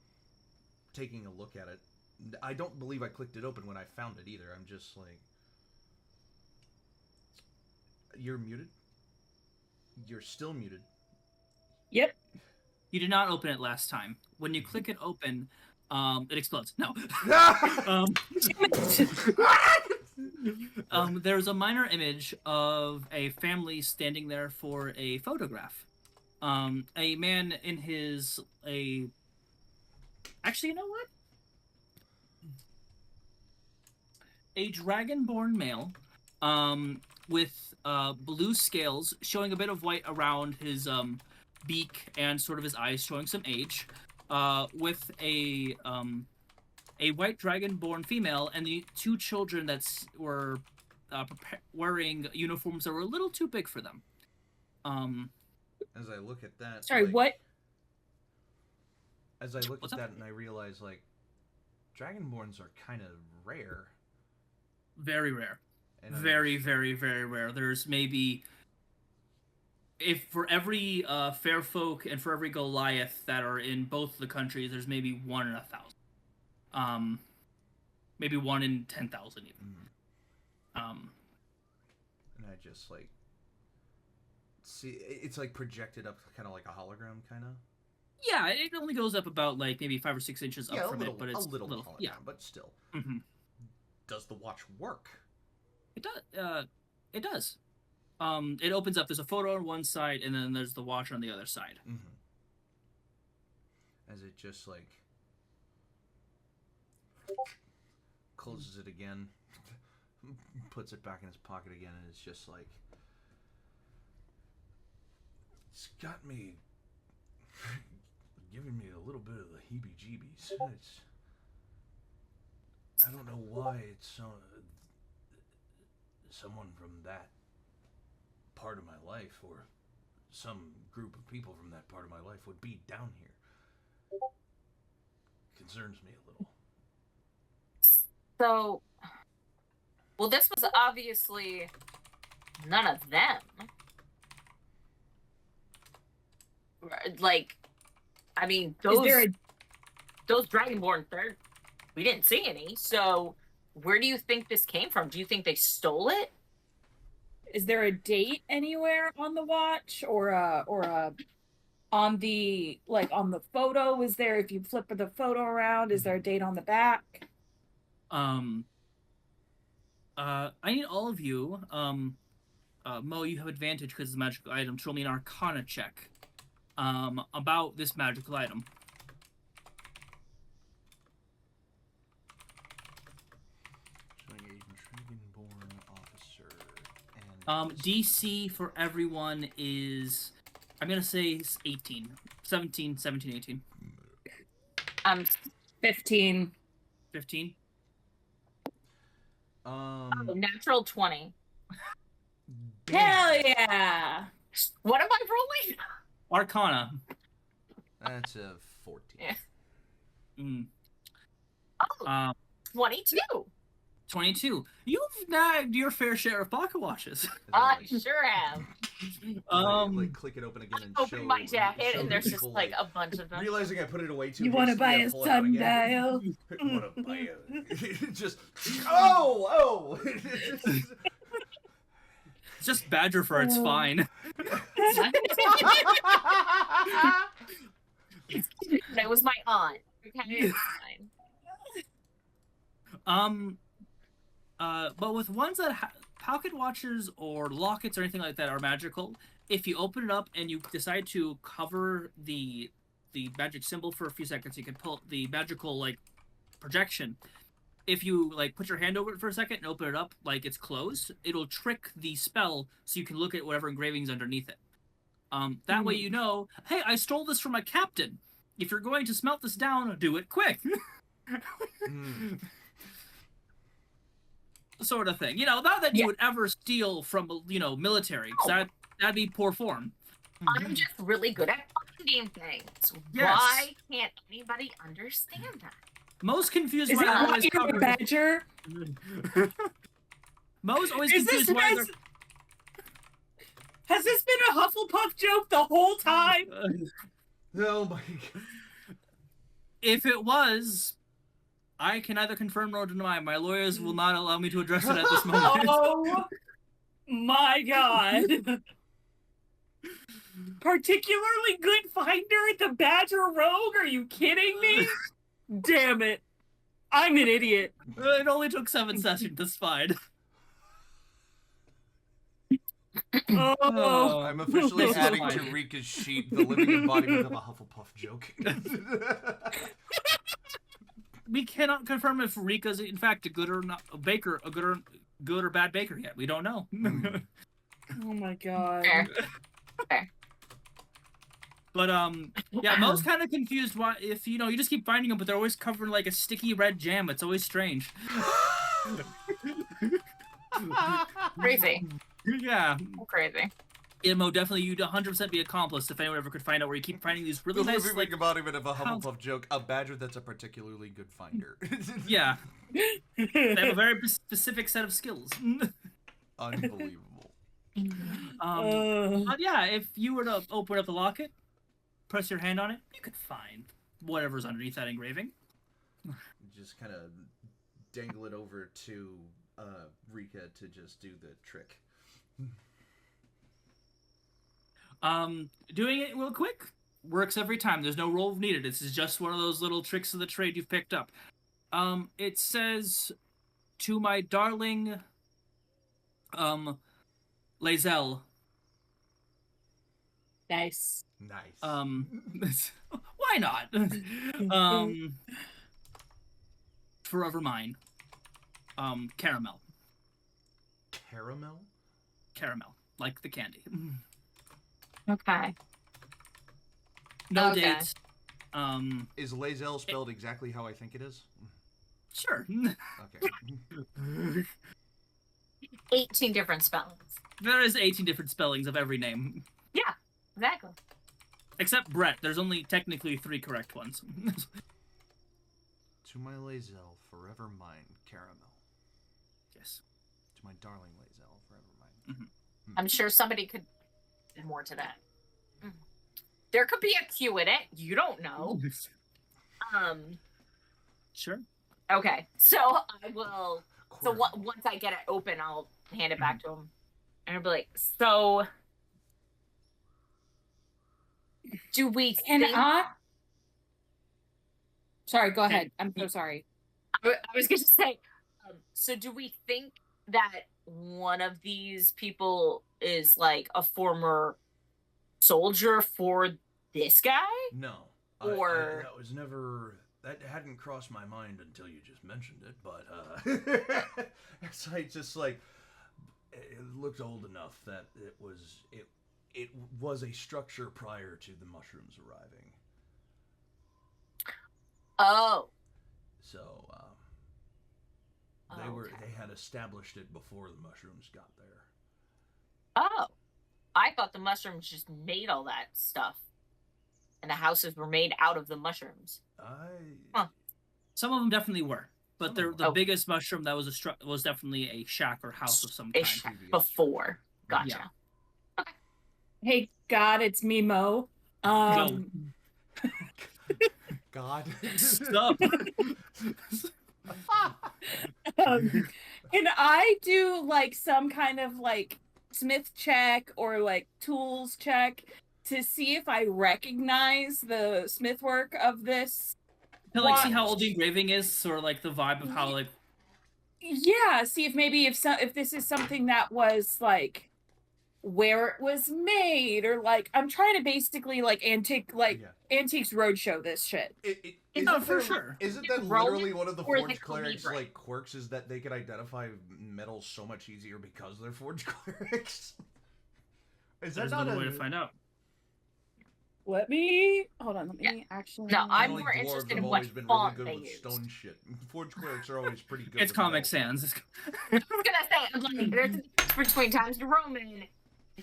taking a look at it. I don't believe I clicked it open when I found it either. I'm just like, you're muted? You're still muted. Yep. You did not open it last time. When you click it open, it explodes. No. There's a minor image of a family standing there for a photograph. A man in actually, you know what? A dragonborn male, with blue scales, showing a bit of white around his beak and sort of his eyes, showing some age, with a white dragonborn female and the 2 children that were wearing uniforms that were a little too big for them. As I look at that, sorry, what? As I look at that and I realize, like, dragonborns are kind of rare. Very rare. And very, very, very rare. There's maybe, if for every fair folk and for every Goliath that are in both the countries, there's maybe 1 in 1,000. Maybe 1 in 10,000 even. And I just like see it's like projected up, kind of like a hologram, kind of. Yeah, it only goes up about like maybe 5 or 6 inches up from it, but it's a little hologram, yeah, but still. Mm-hmm. Does the watch work? It does. It does. It opens up. There's a photo on one side, and then there's the watch on the other side. Mm-hmm. As it just like closes it again, puts it back in his pocket again, and it's just like, it's got me, giving me a little bit of the heebie-jeebies. I don't know why it's someone from that part of my life, or some group of people from that part of my life would be down here. Concerns me a little. So, well, this was obviously none of them. Like, I mean, those Dragonborn third, we didn't see any. So, where do you think this came from? Do you think they stole it? Is there a date anywhere on the watch, or on the photo? Is there, if you flip the photo around, is there a date on the back? I need all of you. Mo, you have advantage because it's a magical item. To roll me an Arcana check. About this magical item. DC for everyone is, I'm gonna say 18. 17, 18. 15. 15? Natural 20. Hell yeah! What am I rolling? Arcana. That's a 14. Yeah. Oh, 22. 22. You've nagged your fair share of pocket watches. I sure have. Like click it open again and open my jacket, and there's just like a bunch of them. Realizing I put it away too. You want to buy a sundial? Want to buy a? Just oh. It's just badger fur. It's fine. That was my aunt. Okay, it's fine. But with ones that pocket watches or lockets or anything like that are magical, if you open it up and you decide to cover the magic symbol for a few seconds, you can pull the magical like projection. If you like put your hand over it for a second and open it up like it's closed, it'll trick the spell so you can look at whatever engravings underneath it. That way you know, hey, I stole this from my captain. If you're going to smelt this down, do it quick. Sort of thing. You know, not that you would ever steal from, military, because that'd be poor form. I'm just really good at finding things. Yes. Why can't anybody understand that? Mo's confused Is why it they're why always you're a covered. badger? Mo's always confused why they're... Has this been a Hufflepuff joke the whole time? Oh my God. If it was, I can neither confirm nor deny. My lawyers will not allow me to address it at this moment. Oh my God. Particularly good finder at the Badger Rogue? Are you kidding me? Damn it. I'm an idiot. It only took 7 sessions. That's fine. Oh. I'm officially adding to Rika's sheet the living embodiment of a Hufflepuff joke. We cannot confirm if Rika's in fact a good or not a baker, a good or bad baker yet. We don't know. Oh my God. Fair. But yeah, Mo's kind of confused why if you just keep finding them, but they're always covered in like a sticky red jam. It's always strange. Crazy. Yeah. Crazy. Yeah, Mo, definitely you'd 100% be accomplice if anyone ever could find out where you keep finding these really nice like embodiment of a Hufflepuff joke, a badger that's a particularly good finder. Yeah. They have a very specific set of skills. Unbelievable. But yeah, if you were to open up the locket, press your hand on it, you could find whatever's underneath that engraving. Just kind of dangle it over to Rika to just do the trick. Doing it real quick works every time. There's no roll needed. This is just one of those little tricks of the trade you've picked up. It says, "To my darling Lae'zel. Nice. Why not? Forever Mine. Caramel. Caramel, like the candy. Okay. No Okay. dates. Is Lae'zel spelled exactly how I think it is? Sure. Okay. 18 different spellings. There is 18 different spellings of every name. Yeah, exactly. Except Brett. There's only technically 3 correct ones. To my Lae'zel, forever mine, caramel. Yes. To my darling Lae'zel, forever mine. Mm-hmm. I'm sure somebody could add more to that. There could be a Q in it. You don't know. Sure. Okay, so I will. So once I get it open, I'll hand it back to him, and I'll be like, "So, do we? Can I? Sorry, go ahead. I'm so sorry. I was going to say, so do we think that one of these people is like a former soldier for this guy? No. Or that was never. That hadn't crossed my mind until you just mentioned it, but it's like just like it looked old enough that it was a structure prior to the mushrooms arriving. Oh. So Okay. they had established it before the mushrooms got there. Oh. I thought the mushrooms just made all that stuff. And the houses were made out of the mushrooms. Some of them definitely were, but the biggest mushroom that was definitely a shack or house of some kind. Before. Gotcha. Yeah. Okay. Hey, God, it's me, Mo. No. God. Stop. Can I do like some kind of like Smith check or like tools check to see if I recognize the smith work of this? To like see how old the engraving is, or like the vibe of how like. Yeah, see if maybe if this is something that was like where it was made, or like I'm trying to basically like Antiques Roadshow this shit. For sure. Isn't that literally one of the Forge Clerics' like quirks? Is that they can identify metals so much easier because they're Forge Clerics? Is that not a way to find out? Let me actually. No, I'm more interested in what font they use. Stone shit. Forge Clerics are always pretty good. It's Comic Sans. I was gonna say, I'm like, there's a difference between Times New Roman and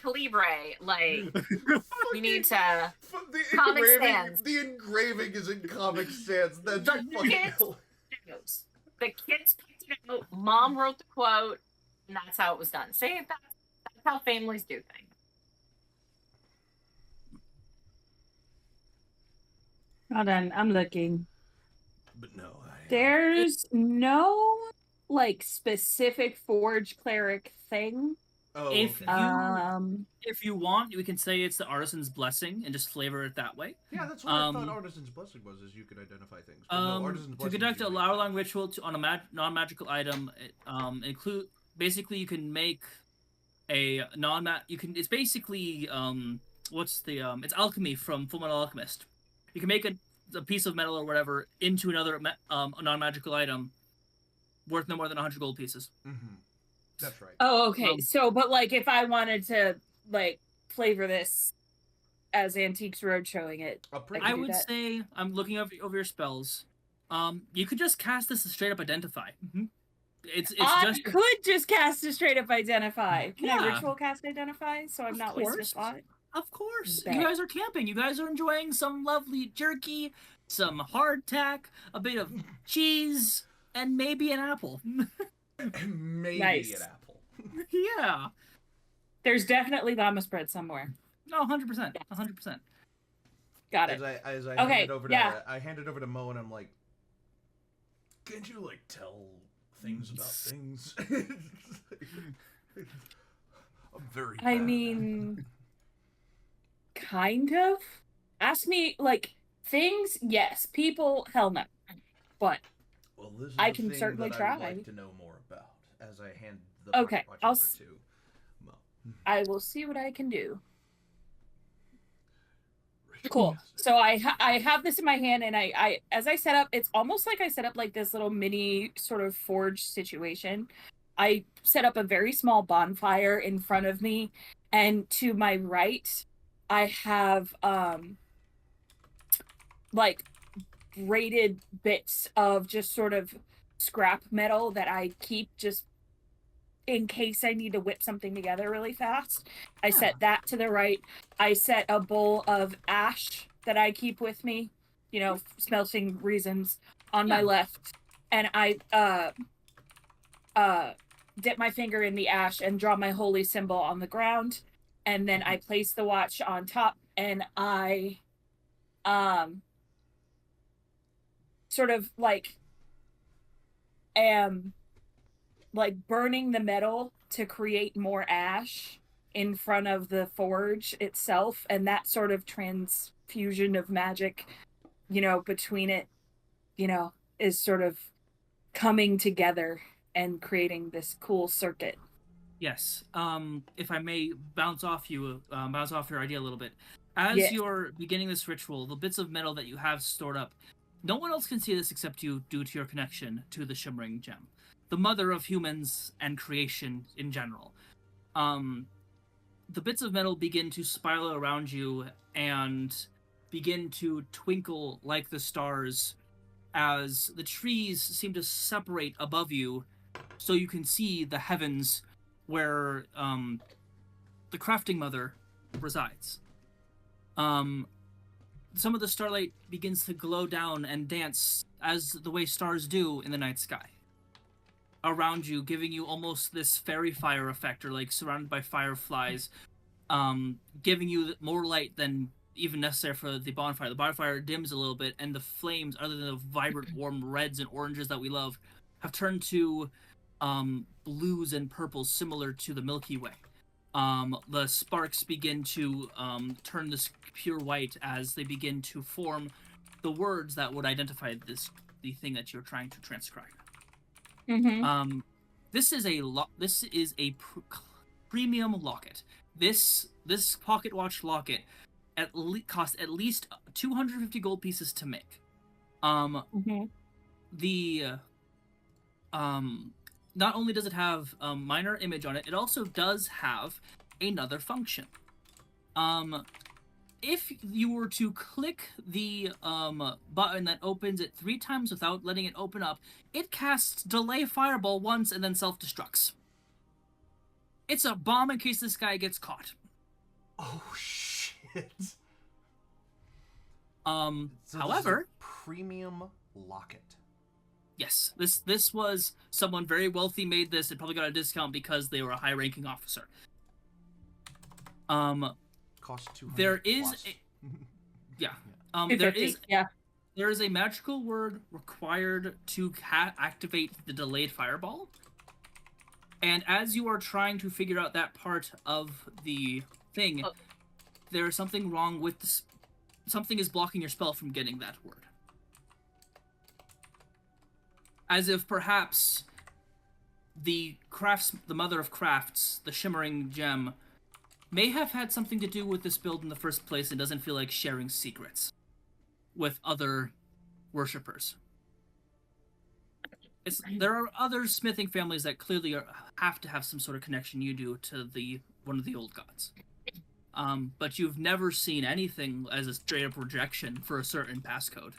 Calibre. Like, we need to. Comic Sans. The engraving is in Comic Sans. That's the kids picked it out. Mom wrote the quote, and that's how it was done. Say that's how families do things. Hold on, I'm looking. But no, there's no like specific Forge Cleric thing. Oh, if you want, we can say it's the Artisan's Blessing and just flavor it that way. Yeah, that's what I thought Artisan's Blessing was, is you could identify things. To conduct a hour-long ritual on a non-magical item, include basically you can make a it's basically it's alchemy from Fullmetal Alchemist. You can make a piece of metal or whatever into another non-magical item worth no more than 100 gold pieces. Mm-hmm. That's right. Oh, okay. But like, if I wanted to like flavor this as Antiques Roadshowing it, I would say I'm looking over your spells. You could just cast this as straight up identify. Mm-hmm. I could just cast a straight up identify. Can I ritual cast identify so I'm not wasting a spot? Of course. You guys are camping. You guys are enjoying some lovely jerky, some hardtack, a bit of cheese, and maybe an apple. Maybe an apple. Yeah. There's definitely llama spread somewhere. No, 100%. 100%. Got it. As I hand it over to I hand it over to Mo, and I'm like, can't you like tell things about things? I'm very bad. I mean, kind of. Ask me like things, yes. People, hell no. But well, this is I can certainly try. I'd like to know more about. as I hand the pocket watch over to Mo. I will see what I can do. Cool. So I have this in my hand, and I as I set up, it's almost like I set up like this little mini sort of forge situation. I set up a very small bonfire in front of me, and to my right, I have like braided bits of just sort of scrap metal that I keep just in case I need to whip something together really fast. I set that to the right. I set a bowl of ash that I keep with me, you know, smelting reasons, on my left. And I dip my finger in the ash and draw my holy symbol on the ground. And then I place the watch on top, and I sort of like am like burning the metal to create more ash in front of the forge itself, and that sort of transfusion of magic, you know, between it, you know, is sort of coming together and creating this cool circuit. Yes. If I may bounce off your idea a little bit. As you're beginning this ritual, the bits of metal that you have stored up, no one else can see this except you due to your connection to the Shimmering Gem, the mother of humans and creation in general. The bits of metal begin to spiral around you and begin to twinkle like the stars as the trees seem to separate above you so you can see the heavens where the crafting mother resides. Some of the starlight begins to glow down and dance as the way stars do in the night sky around you, giving you almost this fairy fire effect, or like surrounded by fireflies, giving you more light than even necessary for the bonfire. The bonfire dims a little bit, and the flames, other than the vibrant warm reds and oranges that we love, have turned to blues and purples similar to the Milky Way. The sparks begin to turn this pure white as they begin to form the words that would identify the thing that you're trying to transcribe. This is a premium locket. This pocket watch locket cost at least 250 gold pieces to make. Not only does it have a minor image on it, it also does have another function. If you were to click the button that opens it 3 times without letting it open up, it casts Delay Fireball once and then self-destructs. It's a bomb in case this guy gets caught. Oh, shit. So however... premium locket. Yes, this was someone very wealthy made this. They probably got a discount because they were a high-ranking officer. Cost 200. There is there is a magical word required to activate the delayed fireball. And as you are trying to figure out that part of the thing, there is something wrong with this. Something is blocking your spell from getting that word. As if perhaps the mother of crafts, the Shimmering Gem, may have had something to do with this build in the first place and doesn't feel like sharing secrets with other worshippers. There are other smithing families that clearly have to have some sort of connection you do to one of the old gods. But you've never seen anything as a straight-up rejection for a certain passcode.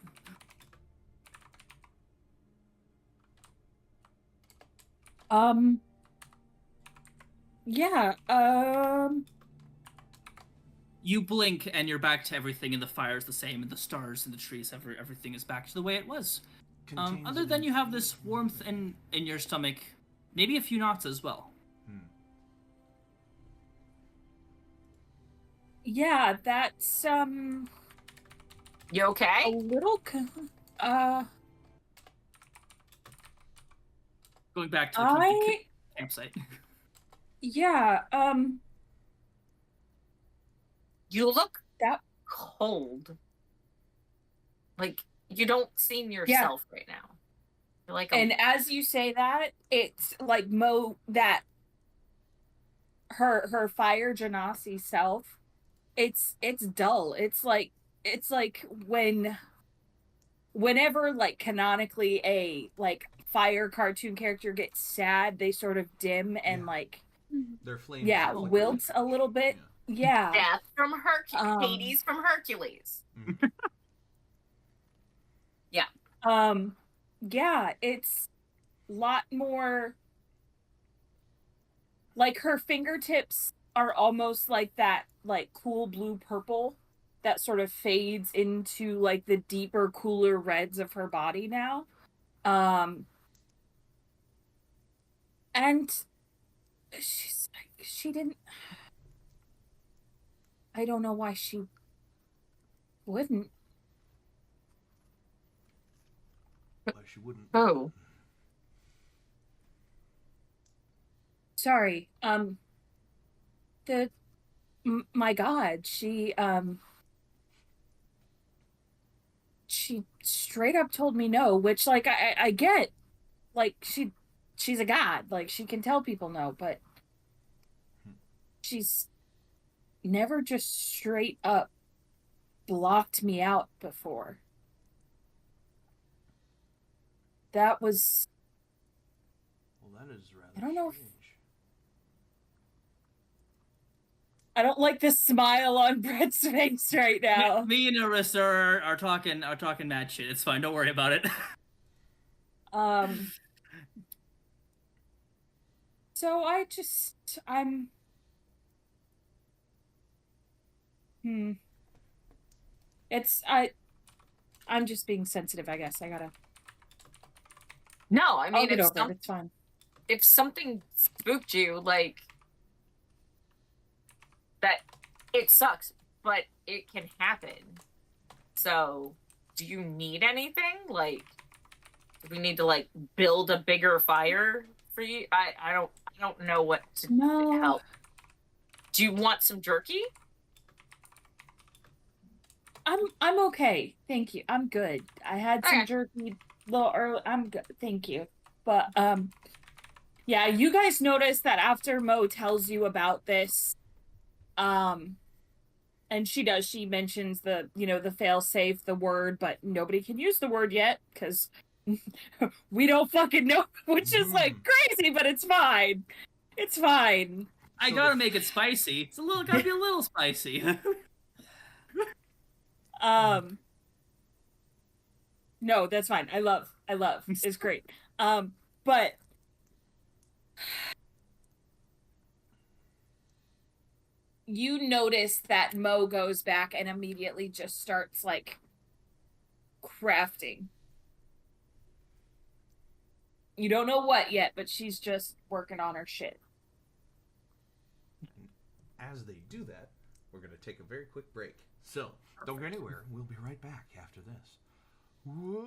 You blink and you're back to everything, and the fire's the same, and the stars and the trees, everything is back to the way it was. Other than you have this warmth in your stomach, maybe a few knots as well. Yeah, that's You okay? a little Going back to the campsite. Yeah, You look cold. Like, you don't seem yourself right now. Like and as you say that, it's like that her fire genasi self, it's dull. It's like whenever like canonically a like fire cartoon character gets sad, they sort of dim and like their flames wilts a little bit. Yeah. Death from Hades from Hercules. Yeah. Yeah, it's a lot more like her fingertips are almost like that like cool blue purple that sort of fades into like the deeper cooler reds of her body now. And she's like, she didn't, I don't know why she wouldn't. Why she wouldn't. Oh. Sorry. My God, she straight up told me no, which like I get, like she's a god, like she can tell people no, but she's never just straight up blocked me out before. That was, well, that is rather I don't know strange. I don't like the smile on Brett's face right now. Me and Arissa are talking mad shit. It's fine. Don't worry about it. So I'm just being sensitive, I guess. I gotta. No, I mean, it's fine. If something spooked you, like that, it sucks, but it can happen. So, do you need anything? Like, do we need to like build a bigger fire for you? I don't know what to help. Do you want some jerky? I'm okay, thank you. I'm good. I had some jerky a little early. I'm good, thank you. But yeah, you guys notice that after Mo tells you about this, and she mentions the the fail safe, the word, but nobody can use the word yet because we don't fucking know, which is like crazy, but it's fine. It's fine. I gotta make it spicy. It's gotta be a little spicy. No, that's fine. I love. It's great. But you notice that Mo goes back and immediately just starts like crafting. You don't know what yet, but she's just working on her shit. As they do that, we're going to take a very quick break. So, don't go anywhere. We'll be right back after this. Whoa.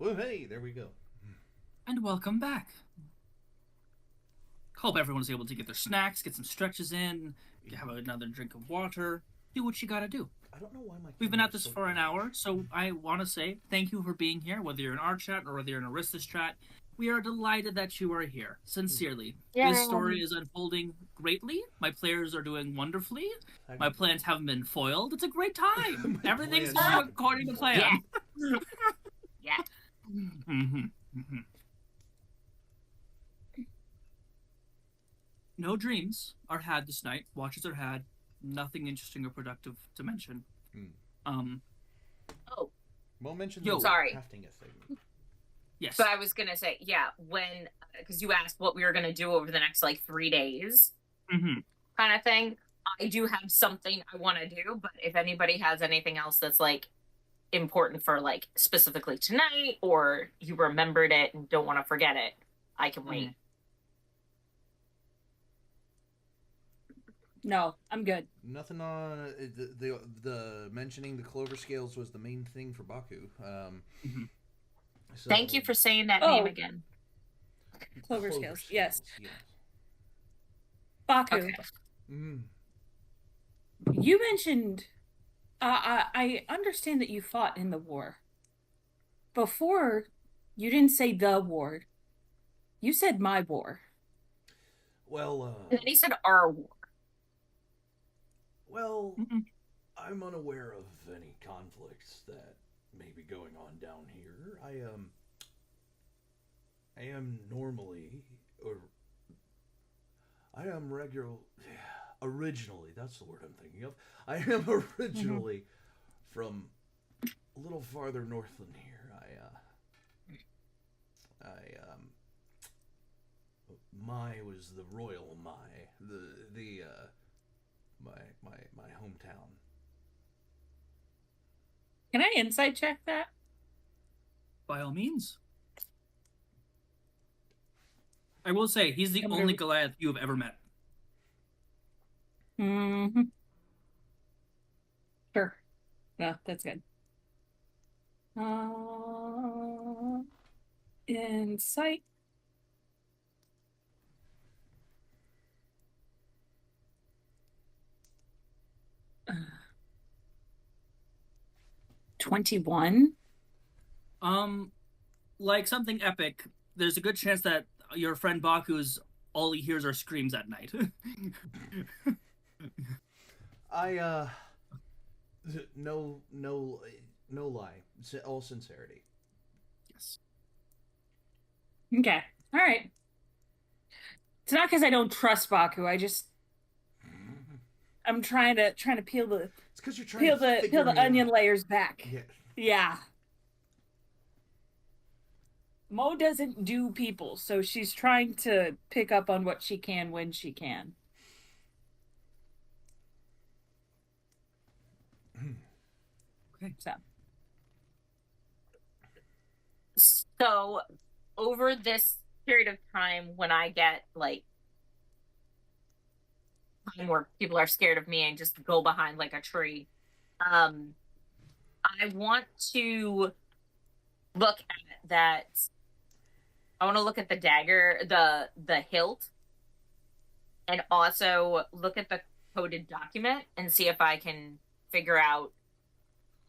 Oh, hey, there we go. And welcome back. Hope everyone's able to get their snacks, get some stretches in, have another drink of water, do what you gotta do. I don't know why We've been at this for an hour, so I want to say thank you for being here, whether you're in our chat or whether you're in Arista's chat. We are delighted that you are here. Sincerely. Yeah. This story is unfolding greatly. My players are doing wonderfully. My plans haven't been foiled. It's a great time. Everything's going according to plan. Yeah. Yeah. No dreams are had this night. Watches are had. Nothing interesting or productive to mention. Oh. Well, mention the sorry. Crafting a thing. Yes. So I was going to say, yeah, because you asked what we were going to do over the next, 3 days kind of thing. I do have something I want to do, but if anybody has anything else that's, important for, specifically tonight, or you remembered it and don't want to forget it, I can wait. No, I'm good. Nothing on the mentioning the clover scales was the main thing for Baku. So, thank you for saying that name again. Clover scales, yes. Baku. Okay. You mentioned. I understand that you fought in the war. Before, you didn't say the war. You said my war. Well, and then he said our war. Well, I'm unaware of any conflicts that may be going on down here. I am normally, or I am originally, that's the word I'm thinking of. I am originally from a little farther north than here. Mai was the royal Mai, my hometown. Can I insight check that? By all means. I will say, he's the only Goliath you have ever met. Sure. No, that's good. Insight. Uh, 21. Like something epic, there's a good chance that your friend Baku's all he hears are screams at night. No lie. All sincerity. Yes. Okay. All right. It's not because I don't trust Baku. I'm trying to peel the. It's because you're trying to peel the onion layers back. Yeah. Mo doesn't do people, so she's trying to pick up on what she can when she can. Okay. So, over this period of time, when I get time where people are scared of me and just go behind a tree, I want to look at that. I want to look at the dagger, the hilt, and also look at the coded document and see if I can figure out,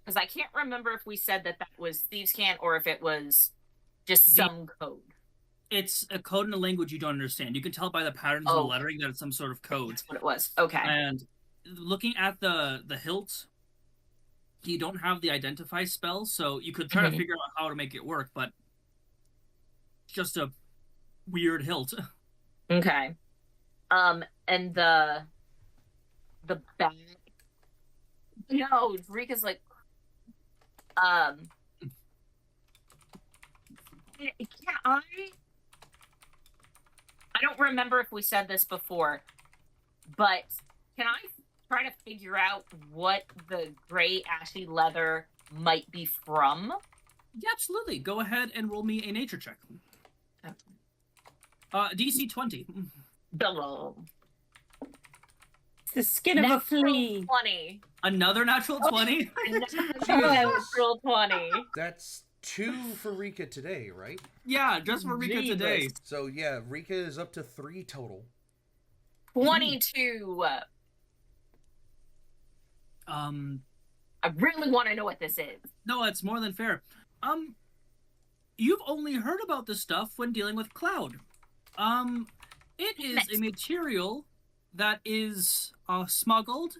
because I can't remember if we said that was thieves' cant or if it was just some code. It's a code in a language you don't understand. You can tell by the patterns of the lettering that it's some sort of code. That's what it was. Okay. And looking at the hilt, you don't have the identify spell, so you could try to figure out how to make it work, but it's just a weird hilt. Okay. And the bag. No, Rika's I don't remember if we said this before, but can I try to figure out what the gray ashy leather might be from? Yeah, absolutely. Go ahead and roll me a nature check. DC 20. Double. It's the skin of a flea. 20. Another natural 20? Natural 20. That's 2 for Rika today, right? Yeah, just for Rika today. So yeah, Rika is up to 3 total. 22. I really want to know what this is. No, it's more than fair. You've only heard about this stuff when dealing with Cloud. It is a material that is smuggled,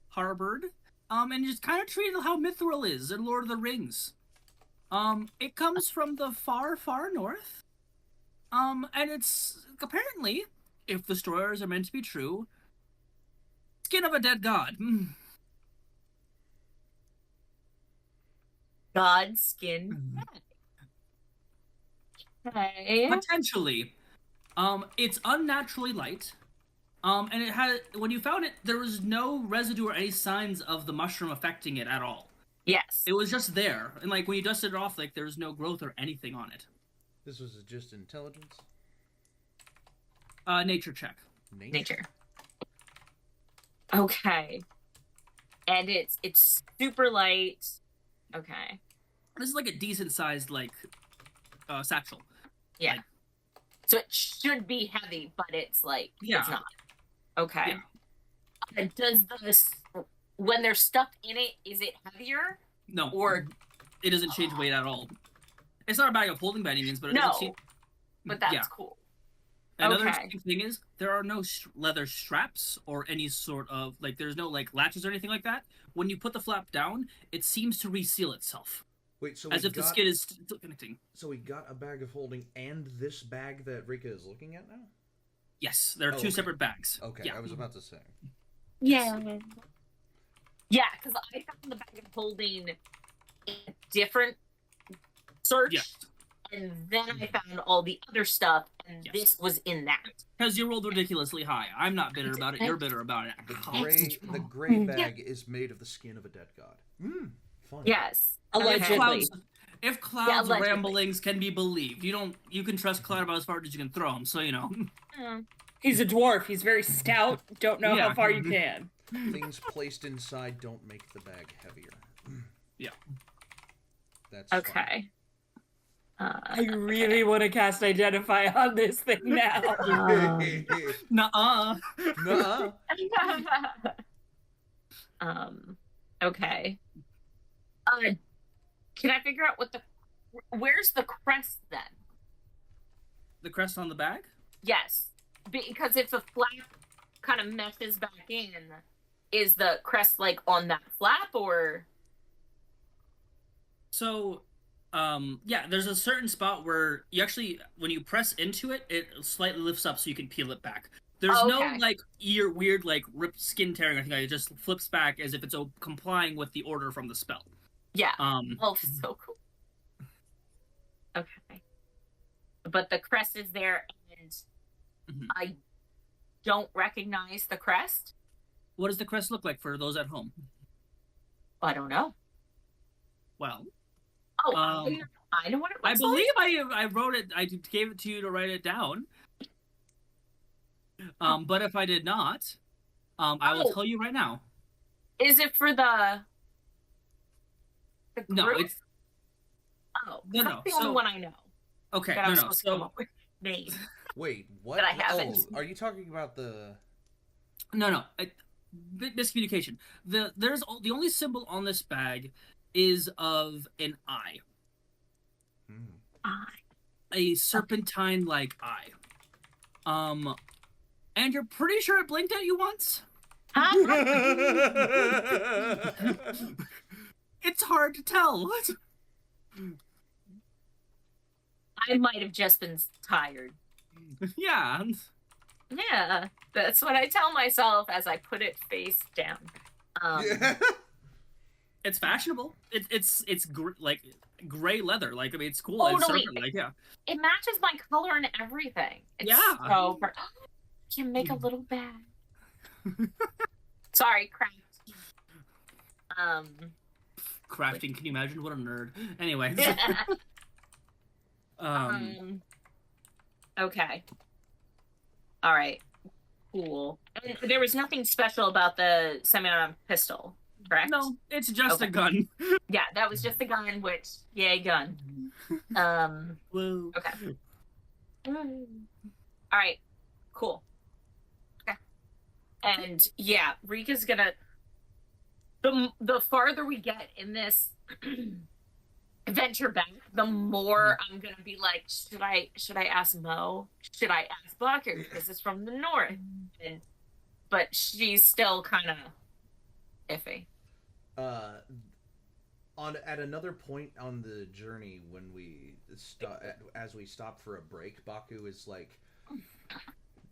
harbored, and just kind of treated how Mithril is in Lord of the Rings. It comes from the far, far north. And it's apparently, if the stories are meant to be true, skin of a dead god. God skin. Okay. Potentially. It's unnaturally light. And it had, when you found it, there was no residue or any signs of the mushroom affecting it at all. Yes. It was just there. And like when you dusted it off, like there was no growth or anything on it. This was just intelligence? Nature check. Nature. Okay. And it's super light. Okay. This is like a decent sized like satchel. Yeah. Like, so it should be heavy, but it's like it's not. Okay. Yeah. Does this, when they're stuck in it, is it heavier? No. Or it doesn't change weight at all. It's not a bag of holding by any means, but it doesn't change. But that's cool. Another interesting thing is there are no leather straps or any sort of like there's no like latches or anything like that. When you put the flap down, it seems to reseal itself. Wait, so as if the skin is still connecting. So we got a bag of holding and this bag that Rika is looking at now? Yes, there are two separate bags. Okay, yeah. I was about to say. Yeah. Yeah, because I found the bag of holding in a different search. Yes. And then I found all the other stuff, and this was in that. Because you rolled ridiculously high. I'm not bitter about it. You're bitter about it. The gray bag is made of the skin of a dead god. Fun. Yes. Allegedly. If Cloud's ramblings can be believed, you can trust Cloud about as far as you can throw him, so you know. He's a dwarf. He's very stout. Don't know how far you can. Things placed inside don't make the bag heavier. Yeah. That's okay. I really want to cast Identify on this thing now. Nuh-uh. Nuh-uh. Okay. Can I figure out where's the crest then? The crest on the bag? Yes. Because if the flap kind of meshes back in, is the crest like on that flap or? So, yeah, there's a certain spot where you actually, when you press into it, it slightly lifts up so you can peel it back. There's no, like, weird, like, ripped skin tearing or anything. It just flips back as if it's complying with the order from the spell. Yeah. Oh, so cool. Okay. But the crest is there, and I don't recognize the crest. What does the crest look like for those at home? I don't know. Well... I know what it looks I believe I wrote it. I gave it to you to write it down. But if I did not, I will tell you right now. Is it for the no, group? it's that's the only one I know. Okay, no. So wait, what? That I haven't. Are you talking about the? No. Miscommunication. The only symbol on this bag is of an eye. A serpentine-like eye. And you're pretty sure it blinked at you once? It's hard to tell. I might have just been tired. Yeah. Yeah, that's what I tell myself as I put it face down. It's fashionable. It's like gray leather. Like, I mean, it's cool. Totally. It's like, yeah. It matches my color and everything. It's so can make a little bag. Sorry, craft. Crafting. Can you imagine? What a nerd. Anyway. Okay. All right. Cool. And there was nothing special about the semi-automatic pistol. correct? No, it's just a gun. Yeah, that was just a gun, which, yay, gun. Woo. Okay. Alright, cool. Okay. And, yeah, Rika's gonna... The farther we get in this adventure back, the more I'm gonna be like, should I ask Mo? Should I ask Bucker? This is from the north. But she's still kind of iffy. At another point on the journey, when we as we stop for a break, Baku is like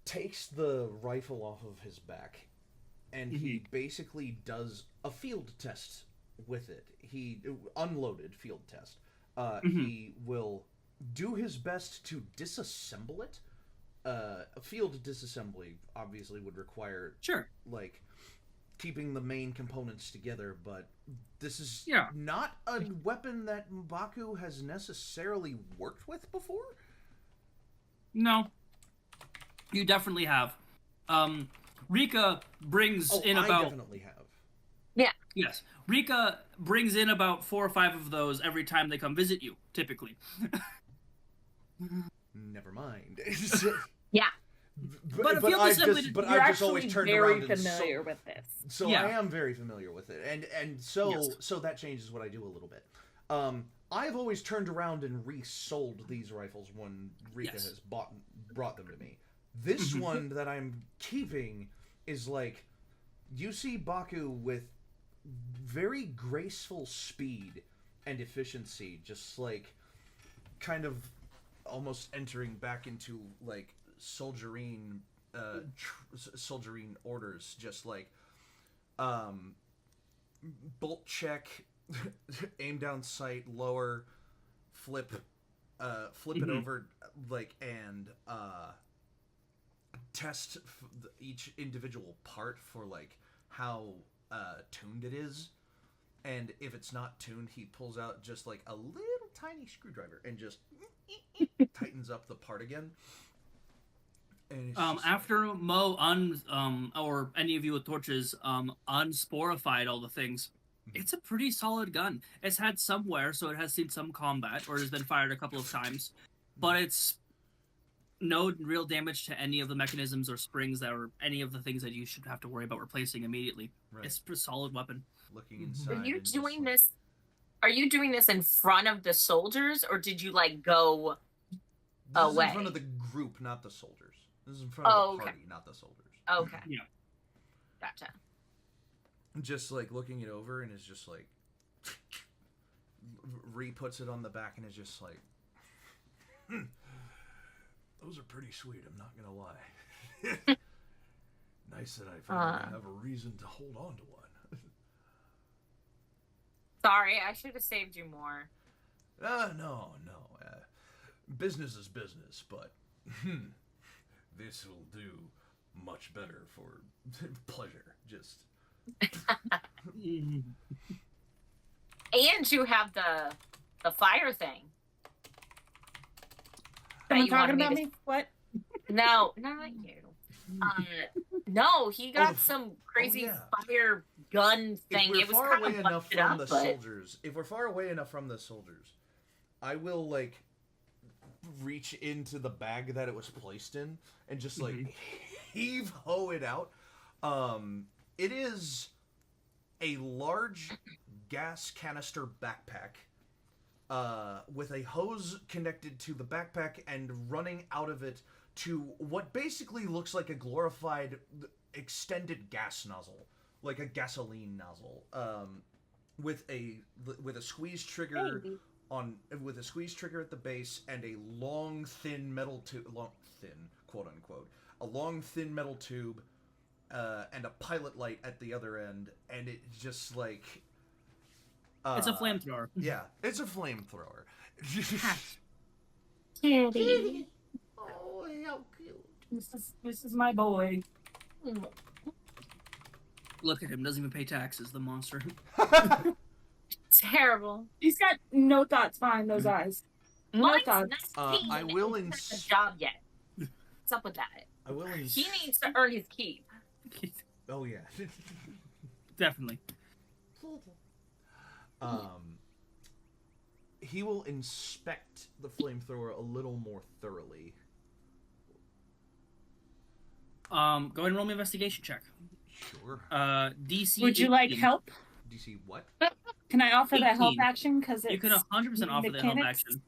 takes the rifle off of his back, and he basically does a field test with it. He unloaded field test. He will do his best to disassemble it. A field disassembly obviously would require like keeping the main components together, but this is not a weapon that Baku has necessarily worked with before. No, you definitely have. Rika brings in about. I definitely have. Yeah. Yes, Rika brings in about 4 or 5 of those every time they come visit you, typically. Never mind. Yeah. But I've just always turned around and familiar with this. So I am very familiar with it, and so that changes what I do a little bit. I've always turned around and resold these rifles when Rika has brought them to me. This one that I'm keeping is like, you see Baku with very graceful speed and efficiency, just like kind of almost entering back into like soldierine orders, just like bolt check, aim down sight, lower, flip it over, like, and test each individual part for like how tuned it is, and if it's not tuned, he pulls out just like a little tiny screwdriver and just tightens up the part again. And it's after Mo or any of you with torches unsporified all the things, it's a pretty solid gun. It's had some wear, so it has seen some combat, or has been fired a couple of times, but it's no real damage to any of the mechanisms or springs that are any of the things that you should have to worry about replacing immediately. Right. It's a solid weapon. Looking inside. Are you doing this? Are you doing this in front of the soldiers, or did you like go away? This is in front of the group, not the soldiers. This is in front of the party, not the soldiers. Okay. Yeah. Gotcha. Just like looking it over, and it's just like puts it on the back, and is just like, those are pretty sweet, I'm not gonna lie. Nice that I finally have a reason to hold on to one. Sorry, I should have saved you more. No. Business is business, but this will do much better for pleasure. Just. And you have the fire thing. Someone talking about me? What? No, not you. No, he got some crazy fire gun thing. It was kind of enough from the soldiers. If we're far away enough from the soldiers, I will like reach into the bag that it was placed in and just like heave-ho it out. It is a large gas canister backpack with a hose connected to the backpack and running out of it to what basically looks like a glorified extended gas nozzle, like a gasoline nozzle, with a squeeze trigger with a squeeze trigger at the base and a long thin metal tube, quote unquote, a long thin metal tube, and a pilot light at the other end, and it just like. It's a flamethrower. Yeah, it's a flamethrower. Kitty. Oh, how cute. This is my boy. Look at him, doesn't even pay taxes, the monster. Terrible. He's got no thoughts behind those eyes. No thoughts. I will a job yet. What's up with that? I will He needs to earn his keep. Oh yeah. Definitely. He will inspect the flamethrower a little more thoroughly. Go ahead and roll me an investigation check. Sure. DC. Would you like 18. help? DC what? Can I offer that help 18. action? Because You can 100% offer the help action.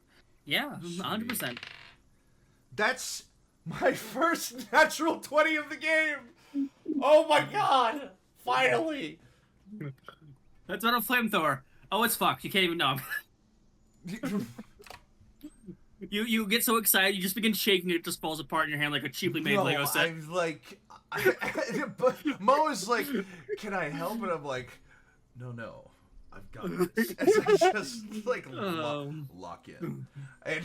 Yeah, 100%. That's my first natural 20 of the game! Oh my god! Finally! That's not a flamethrower. Oh, it's fucked. You can't even know. You get so excited, you just begin shaking it. It just falls apart in your hand like a cheaply made Lego set. I'm like... but Mo is like, can I help? And I'm like, no. I've got this. As I just, like, lock in. And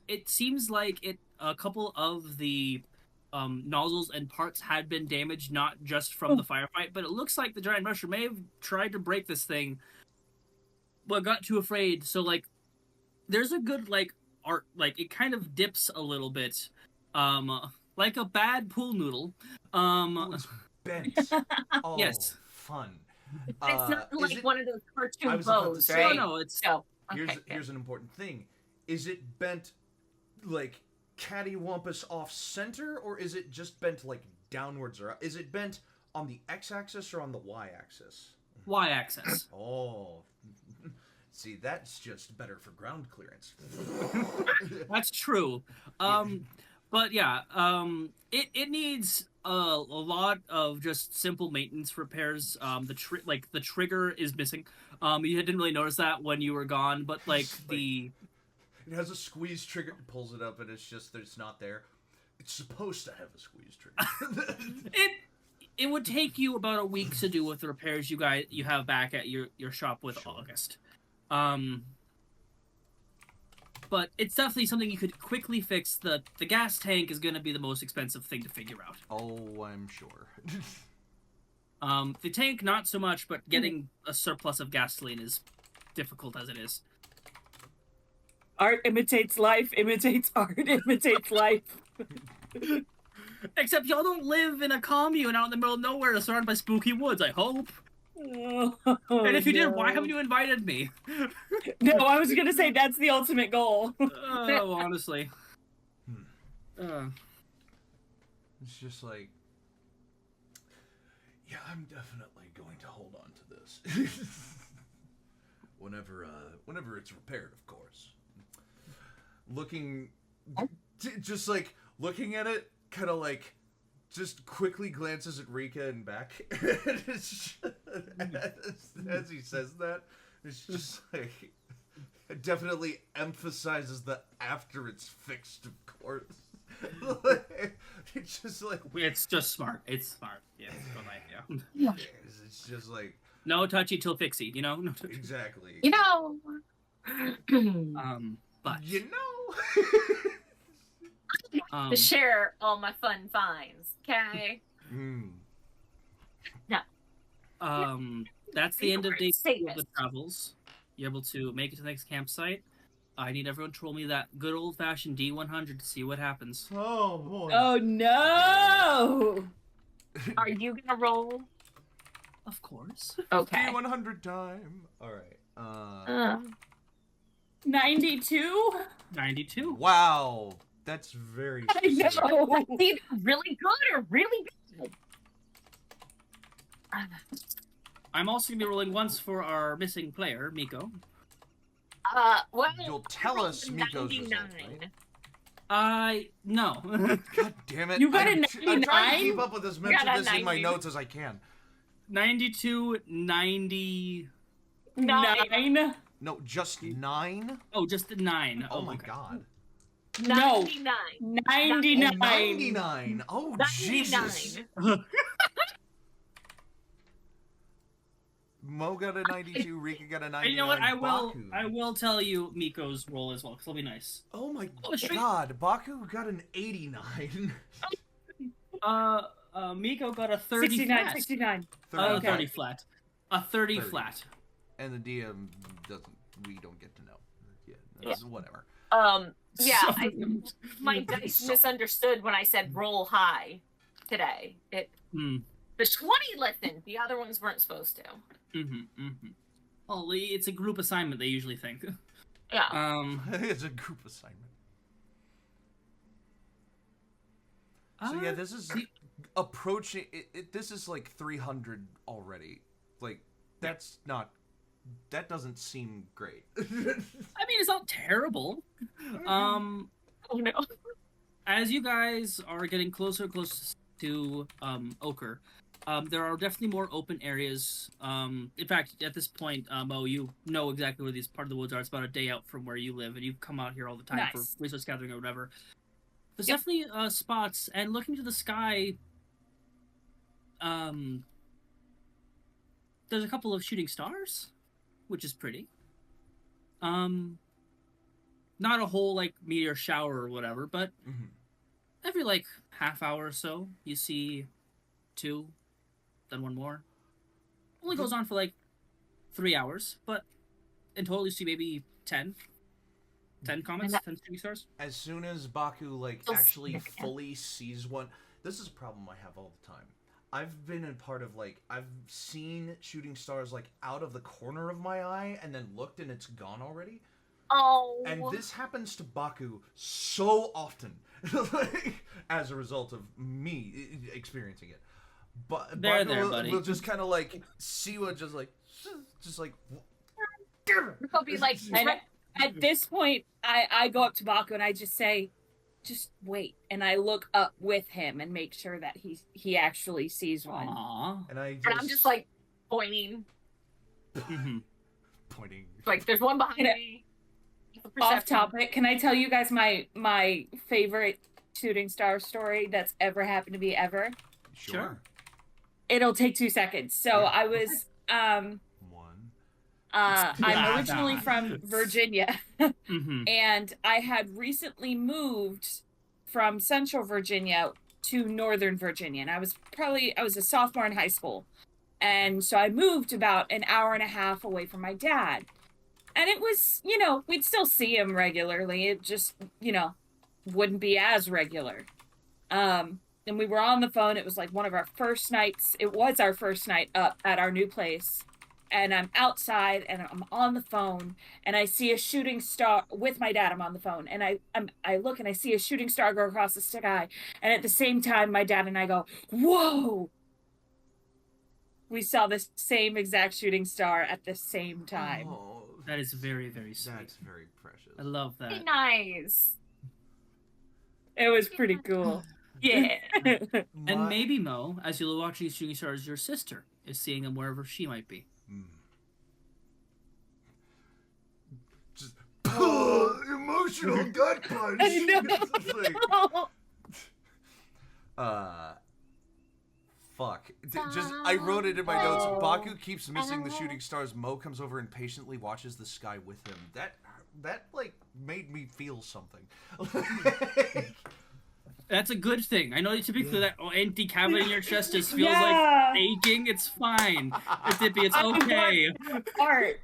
it seems like a couple of the nozzles and parts had been damaged, not just from the firefight, but it looks like the giant mushroom may have tried to break this thing, but got too afraid. So, like, there's a good, like, art, like, it kind of dips a little bit, like a bad pool noodle. It's bent. Oh, yes. Fun. It's not like one of those cartoon bows, right? No, it's... Here's an important thing. Is it bent, like, cattywampus off-center, or is it just bent, like, downwards? Or is it bent on the x-axis or on the y-axis? Y-axis. Oh. See, that's just better for ground clearance. That's true. But yeah, it needs a lot of just simple maintenance repairs. The trigger is missing. You didn't really notice that when you were gone, but like the... It has a squeeze trigger, it pulls it up, and it's just that it's not there. It's supposed to have a squeeze trigger. It would take you about a week to do with the repairs you have back at your shop with August. But it's definitely something you could quickly fix. The gas tank is going to be the most expensive thing to figure out. Oh, I'm sure. The tank, not so much, but getting a surplus of gasoline is difficult as it is. Art imitates life, imitates art, imitates life. Except y'all don't live in a commune out in the middle of nowhere surrounded by spooky woods, I hope. And if you did, why haven't you invited me? No, I was gonna say that's the ultimate goal. Oh, honestly. It's just like, yeah, I'm definitely going to hold on to this. Whenever it's repaired, of course. Just like looking at it, kind of like, just quickly glances at Rika and back. As he says that, it's just like, it definitely emphasizes the after it's fixed, of course. It's just like, it's just smart. It's smart. Yeah, it's a good idea. It's just like, no touchy till fixie, you know? Exactly. You know. But you know. To share all my fun finds, okay? No. That's the end of day 2 of the travels. You're able to make it to the next campsite. I need everyone to roll me that good old-fashioned D100 to see what happens. Oh, boy. Oh, no! Are you gonna roll? Of course. Okay. D100 time. All right. 92? 92. Wow. That's very specific. I know. That's either really good or really bad. I'm also going to be rolling once for our missing player, Miko. Well, You'll tell us Miko's 99. results, right? No. God damn it. You got a I'm 99? trying to keep up with as much Got of a this in my 90. notes as I can. 92, 90... 9? No, just 9? Oh, just the 9. Oh my okay. god. 99. 99. Oh, 99. Oh, 99. Jesus. Mo got a 92, Rika got a 99. You know what? Baku. I will tell you Miko's roll as well, because it'll be nice. Oh my straight- god, Baku got an 89. Miko got a 30 69, flat. 69. 30. 30 flat. A 30 30. flat. And the DM we don't get to know. Yeah, that's whatever. Yeah, So- my dice misunderstood when I said roll high. today. The 20 listened. The other ones weren't supposed to. Well, it's a group assignment, they usually think. Yeah. It's a group assignment. So yeah, this is approaching. This is like 300 already. Like that's not. That doesn't seem great. I mean, it's not terrible. Oh no. As you guys are getting closer and closer to Ochre, there are definitely more open areas. In fact, at this point, Mo, you know exactly where these part of the woods are. It's about a day out from where you live, and you come out here all the time for resource gathering or whatever. There's definitely spots, and looking to the sky, there's a couple of shooting stars, which is pretty. Not a whole, like, meteor shower or whatever, but every, like, half hour or so, you see 2, then 1 more. Only goes on for, like, 3 hours, but in total you see maybe 10 comets, 10 shooting stars. As soon as Baku, like, actually fully sees one... This is a problem I have all the time. I've been in part of, like, I've seen shooting stars, like, out of the corner of my eye, and then looked and it's gone already. Oh. And this happens to Baku so often, like, as a result of me experiencing it. But Baku will just kind of, like, see what just like... He'll be like... At this point, I go up to Baku and I just say, just wait. And I look up with him and make sure that he actually sees one. Aww. And I'm just like pointing. Pointing. Like, there's one behind me. Off topic, can I tell you guys my favorite shooting star story that's ever happened to me ever? Sure. It'll take 2 seconds. So yeah. I was I'm originally from Virginia, and I had recently moved from Central Virginia to Northern Virginia, and I was a sophomore in high school, and so I moved about an hour and a half away from my dad, and it was, we'd still see him regularly. It just, wouldn't be as regular. And we were on the phone. It was like one of our first nights. It was our first night up at our new place. And I'm outside, and I'm on the phone, and I see a shooting star with my dad. I'm on the phone, and I look, and I see a shooting star go across the sky. And at the same time, my dad and I go, "Whoa!" We saw the same exact shooting star at the same time. Oh, that is very, very sweet. That's very precious. I love that. Pretty nice. It was pretty cool. Yeah. And maybe, Mo, as you watch these shooting stars, your sister is seeing them wherever she might be. Just emotional gut punch. I know. Fuck. I wrote it in my notes. Baku keeps missing the shooting stars. Mo comes over and patiently watches the sky with him. That like made me feel something. That's a good thing. I know typically that empty cavity in your chest just feels like aching. It's fine. It's okay. Art.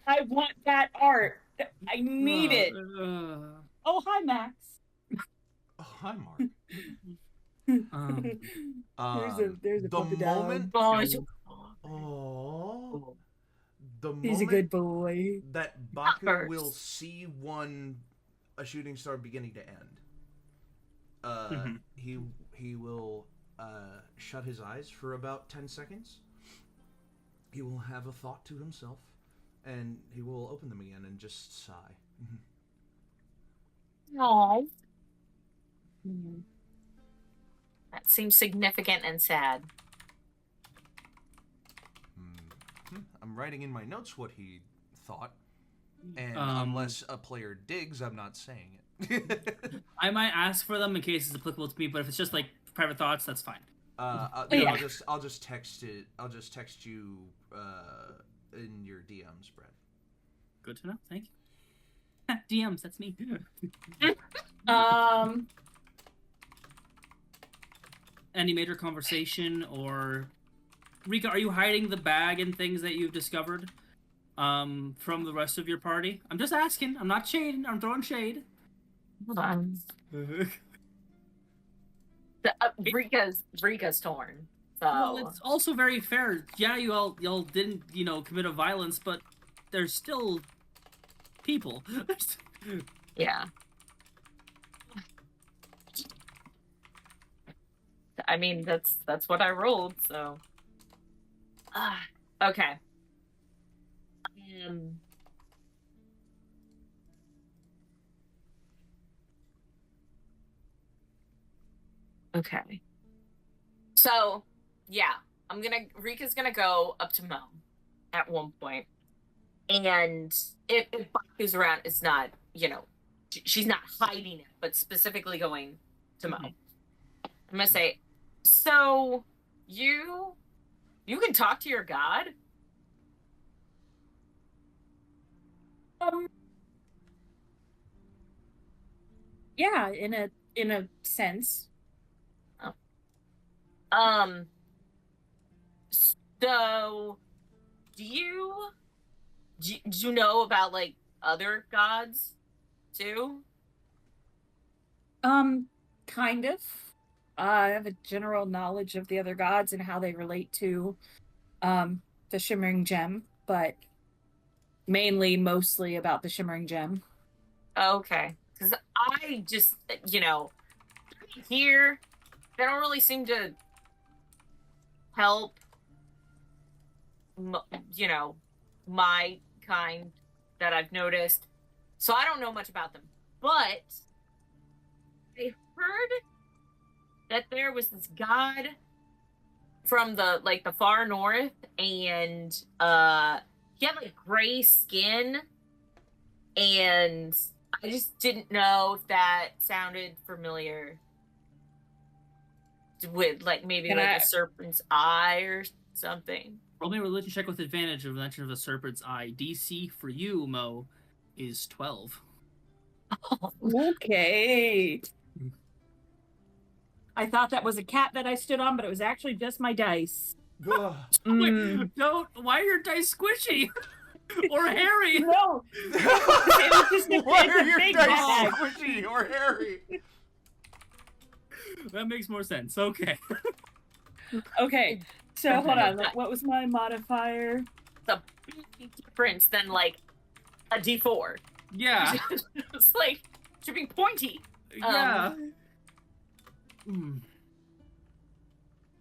I want that art. I need it. Oh, hi, Max. Oh, hi, Mark. There's a puppy moment. He's a good boy. That Baku will see a shooting star beginning to end. He will shut his eyes for about 10 seconds. He will have a thought to himself, and he will open them again and just sigh. Aww. That seems significant and sad. I'm writing in my notes what he thought, and unless a player digs, I'm not saying it. I might ask for them in case it's applicable to me, but if it's just like private thoughts, that's fine. I'll just text it. I'll just text you in your DMs, Brad. Good to know. Thank you. DMs, that's me. Any major conversation or Rika, are you hiding the bag and things that you've discovered from the rest of your party? I'm just asking. I'm not shading. I'm throwing shade. Hold on. Rika's torn. So. Well, it's also very fair. Yeah, y'all didn't, commit a violence, but there's still people. Yeah. I mean, that's what I rolled, so. Okay. Okay. So, yeah, Rika's gonna go up to Mo at one point. And if Baku's around, it's not, she's not hiding it, but specifically going to Mo. I'm gonna say, so you can talk to your god? Yeah, in a sense. So do you know about like other gods too? Kind of. I have a general knowledge of the other gods and how they relate to the Shimmering Gem, but mostly about the Shimmering Gem. Okay. Because I just, here, they don't really seem to help, my kind that I've noticed. So I don't know much about them. But I heard that there was this god from the far north, and he had gray skin, and I just didn't know if that sounded familiar with maybe a serpent's eye or something. Roll me a religion check with advantage of mention of a serpent's eye. DC for you, Mo, is 12. Okay. I thought that was a cat that I stood on, but it was actually just my dice. Wait, don't. Why are your dice squishy? Or hairy? No. It was just Why are your dice bag. squishy or hairy? That makes more sense. Okay. Okay. So hold on. What was my modifier? The big difference than a D4. Yeah. It's should be pointy. Yeah.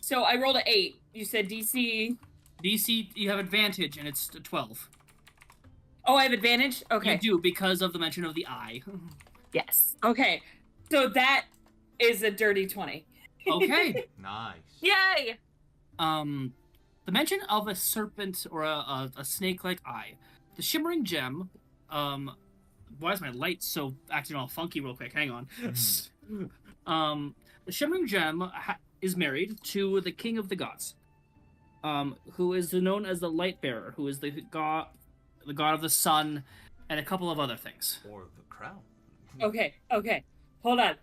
So I rolled an 8. You said DC. DC, you have advantage, and it's 12. Oh, I have advantage? Okay. You do, because of the mention of the eye. Yes. Okay. So that is a dirty 20. Okay. Nice. Yay! The mention of a serpent or a snake-like eye. The Shimmering Gem, why is my light so acting all funky real quick? Hang on. The Shimmering Gem is married to the King of the Gods, who is known as the Light Bearer, who is the god of the sun, and a couple of other things. Or the crown. Okay. Hold on.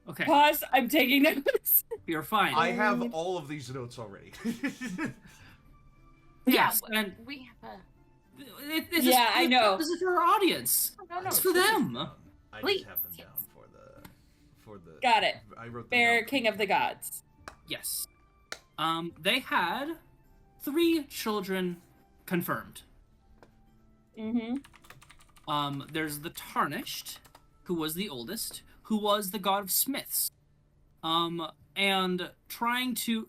Okay. Pause. I'm taking notes. You're fine. I have all of these notes already. Yes, and we have a... I know. This is for our audience. No. It's for them. I Please. just have them down for the. Got it. I wrote them Bear, down. King of the Gods. Yes. They had 3 children confirmed. There's the Tarnished, who was the oldest, who was the god of smiths. And trying to,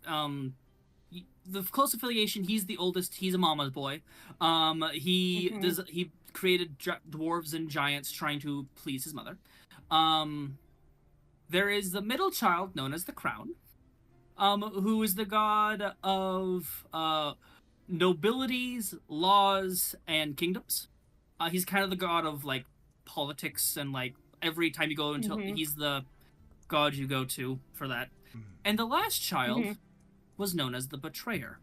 the close affiliation, he's the oldest, he's a mama's boy. He created dwarves and giants trying to please his mother. There is the middle child, known as the Crown, who is the god of nobilities, laws, and kingdoms. He's kind of the god of politics, and every time you go into, he's the god you go to for that. And the last child was known as the Betrayer,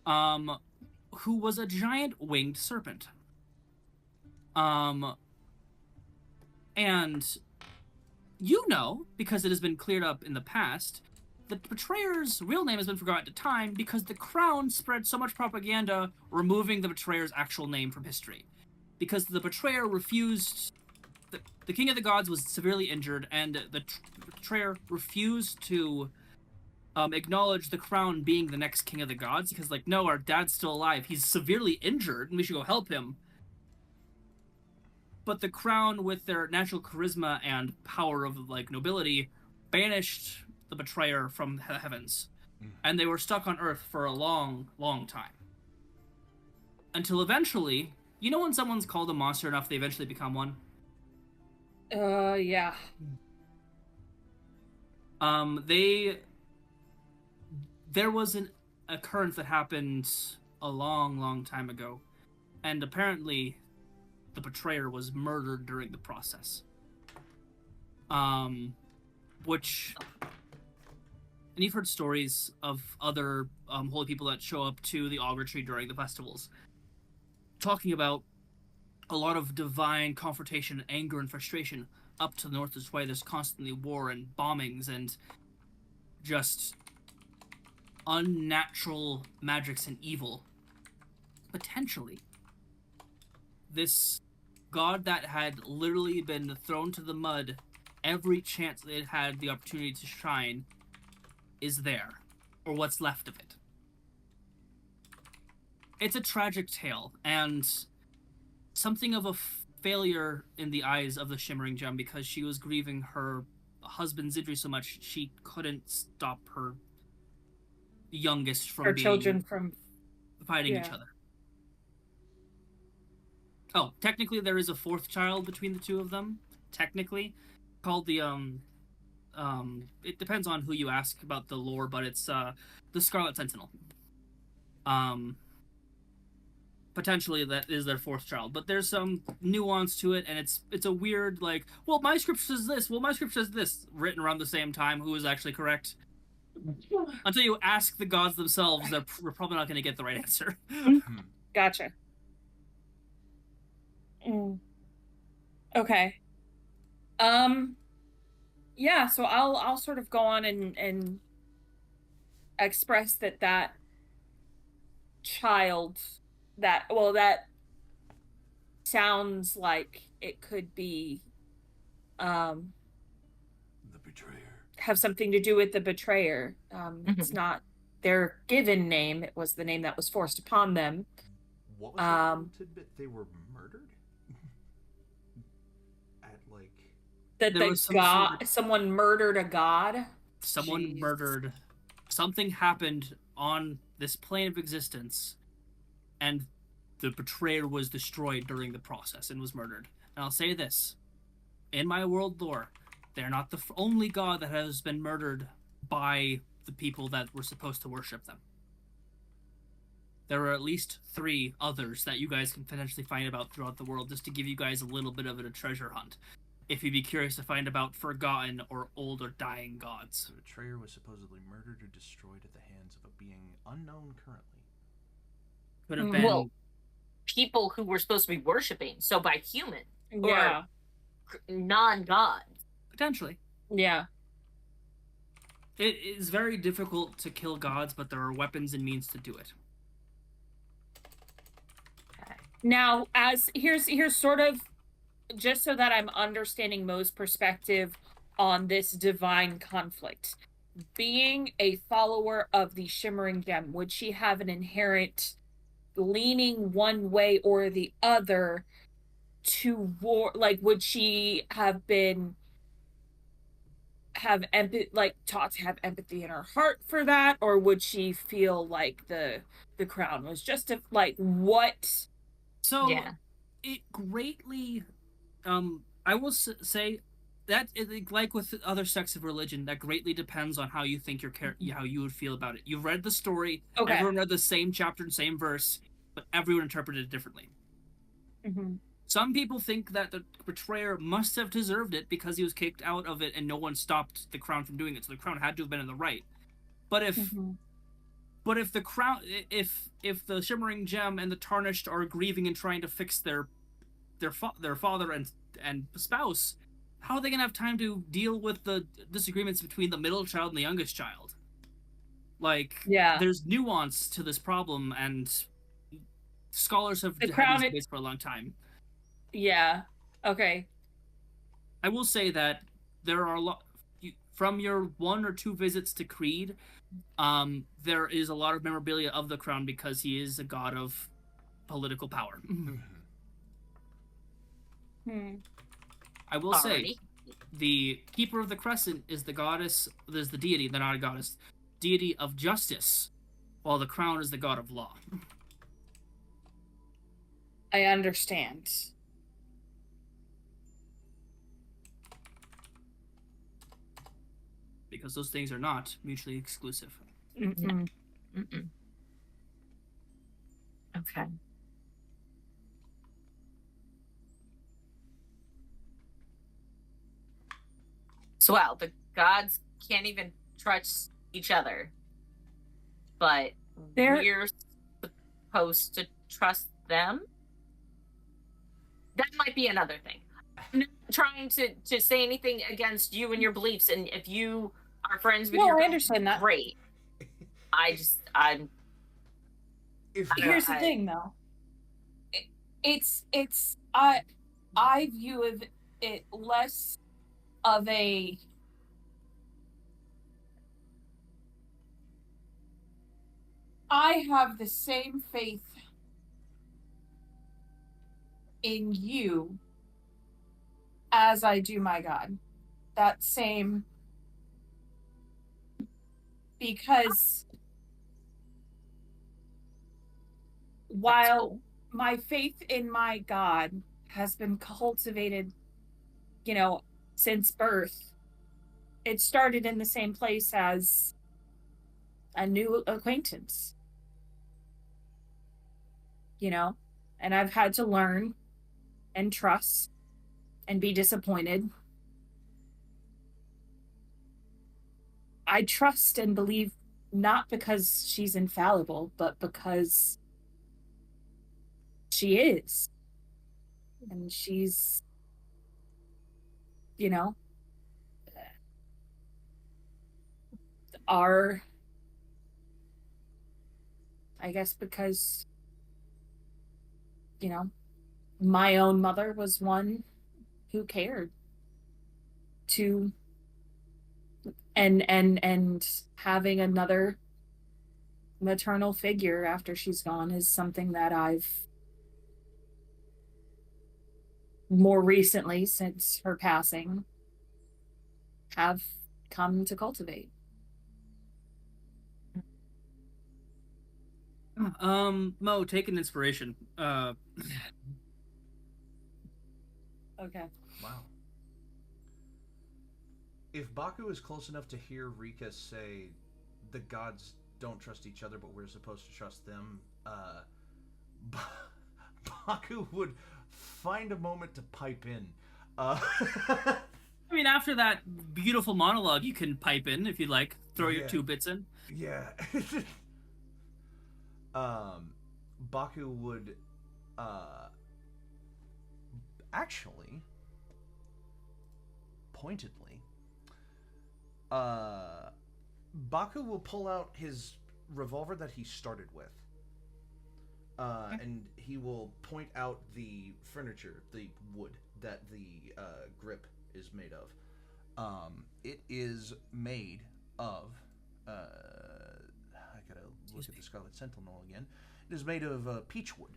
who was a giant winged serpent. And because it has been cleared up in the past, the Betrayer's real name has been forgotten at time because the Crown spread so much propaganda removing the Betrayer's actual name from history. Because the Betrayer refused the king of the gods was severely injured, and the betrayer refused to acknowledge the crown being the next king of the gods, because, like, no, our dad's still alive. He's severely injured, and we should go help him. But the crown, with their natural charisma and power of, like, nobility, banished the betrayer from the heavens. And they were stuck on Earth for a long, long time. Until eventually, you know when someone's called a monster enough, they eventually become one? Yeah. There was an occurrence that happened a long, long time ago. And apparently, the betrayer was murdered during the process. Which... And you've heard stories of other holy people that show up to the Augur Tree during the festivals, talking about a lot of divine confrontation, anger, and frustration. Up to the north this way, there's constantly war and bombings and just unnatural magics and evil. Potentially, this god that had literally been thrown to the mud every chance it had the opportunity to shine is there, or what's left of it. It's a tragic tale, and something of a failure in the eyes of the Shimmering Gem, because she was grieving her husband's injury so much she couldn't stop her youngest from children from fighting each other. Oh, technically there is a fourth child between the two of them, technically, called the it depends on who you ask about the lore, but it's the Scarlet Sentinel. Potentially that is their fourth child, but there's some nuance to it, and it's a weird, like, well, my script says this, well, my script says this, written around the same time. Who is actually correct? Until you ask the gods themselves, we're probably not going to get the right answer. Gotcha. Okay. Yeah, so I'll sort of go on and express that child, that sounds like it could be the betrayer. Have something to do with the betrayer. It's not their given name, it was the name that was forced upon them. What was the tidbit? They were murdered? At, like... That someone murdered a god? Someone murdered... Something happened on this plane of existence, and the betrayer was destroyed during the process and was murdered. And I'll say this. In my world lore, they're not the only god that has been murdered by the people that were supposed to worship them. There are at least 3 others that you guys can potentially find about throughout the world, just to give you guys a little bit of a treasure hunt, if you'd be curious to find about forgotten or old or dying gods. The betrayer was supposedly murdered or destroyed at the hands of a being unknown currently. Could have been... Well, people who were supposed to be worshipping, so by human. Yeah. Or non-gods. Potentially. Yeah. It is very difficult to kill gods, but there are weapons and means to do it. Now, here's sort of, just so that I'm understanding Mo's perspective on this divine conflict. Being a follower of the Shimmering Gem, would she have an inherent leaning one way or the other to war? Like, would she have been taught to have empathy in her heart for that, or would she feel like the crown was just what? So yeah. It greatly, I will say that like with other sects of religion, that greatly depends on how you think how you would feel about it. You've read the story, okay. Everyone read the same chapter and same verse, but everyone interpreted it differently. Mm-hmm. Some people think that the betrayer must have deserved it because he was kicked out of it and no one stopped the crown from doing it, so the crown had to have been in the right. But if the crown, if the Shimmering Gem and the Tarnished are grieving and trying to fix their father and spouse, how are they gonna have time to deal with the disagreements between the middle child and the youngest child? Like, yeah, there's nuance to this problem, and scholars have had these debates for a long time. Yeah. Okay. I will say that there are a lot from your 1 or 2 visits to Creed. There is a lot of memorabilia of the crown because he is a god of political power. I will say, the Keeper of the Crescent is the goddess. There's the deity, they're not a goddess, deity of justice, while the crown is the god of law. I understand. Because those things are not mutually exclusive. Mm-mm. Mm-mm. Okay. So, wow, the gods can't even trust each other, but we're supposed to trust them? That might be another thing. I'm not trying to say anything against you and your beliefs, and if you are friends with your I understand that. Great. Here's the thing, though. I view it less of a I have the same faith in you as I do my God. That same, because while my faith in my God has been cultivated, since birth, it started in the same place as a new acquaintance, and I've had to learn and trust and be disappointed. I trust and believe not because she's infallible, but because she is. And she's, I guess because, my own mother was one who cared to, and having another maternal figure after she's gone is something that I've more recently, since her passing, have come to cultivate. Mo, take an inspiration. Okay. Wow. If Baku is close enough to hear Rika say, the gods don't trust each other, but we're supposed to trust them, Baku would find a moment to pipe in. I mean, after that beautiful monologue, you can pipe in if you'd like. Throw your 2 bits in. Yeah. Baku would, actually, pointedly, Baku will pull out his revolver that he started with, and he will point out the furniture, the wood that the grip is made of. It is made of, I gotta look at the Scarlet Sentinel again. It is made of peach wood.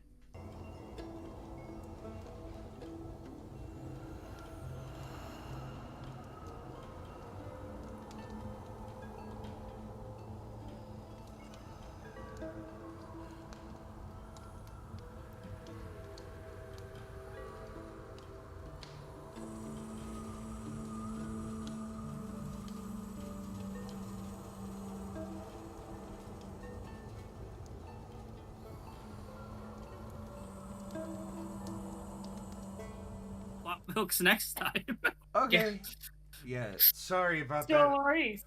Hooks next time. Okay. Yeah, sorry about that. Don't worry.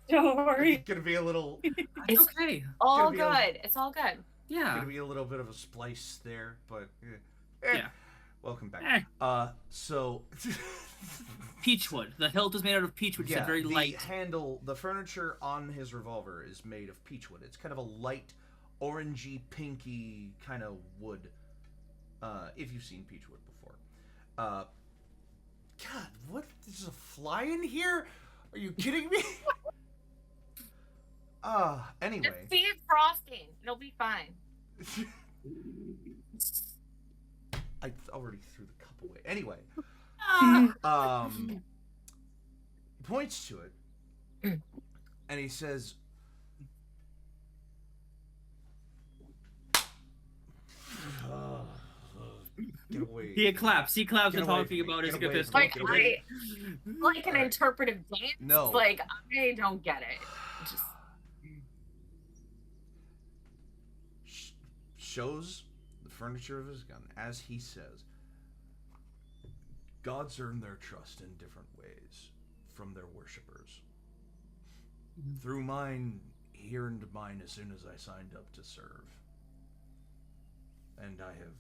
It's gonna be a little. It's okay. All good. It's all good. Yeah. Gonna be a little bit of a splice there, but yeah. Welcome back. So peachwood. The hilt is made out of peachwood. Yeah, very light. The handle, the furniture on his revolver is made of peachwood. It's kind of a light, orangey, pinky kind of wood. If you've seen peachwood before. God, what? There's a fly in here? Are you kidding me? Anyway. Just feed it frosting. It'll be fine. I already threw the cup away. Anyway. He points to it. And he says, get away. He claps. He claps Get and away talking from me. about his Get away pistol. from me. Like, Get away. like an interpretive dance. No. Like, I don't get it. Just shows the furniture of his gun, as he says, gods earn their trust in different ways from their worshippers. Through mine, he earned mine as soon as I signed up to serve. And I have,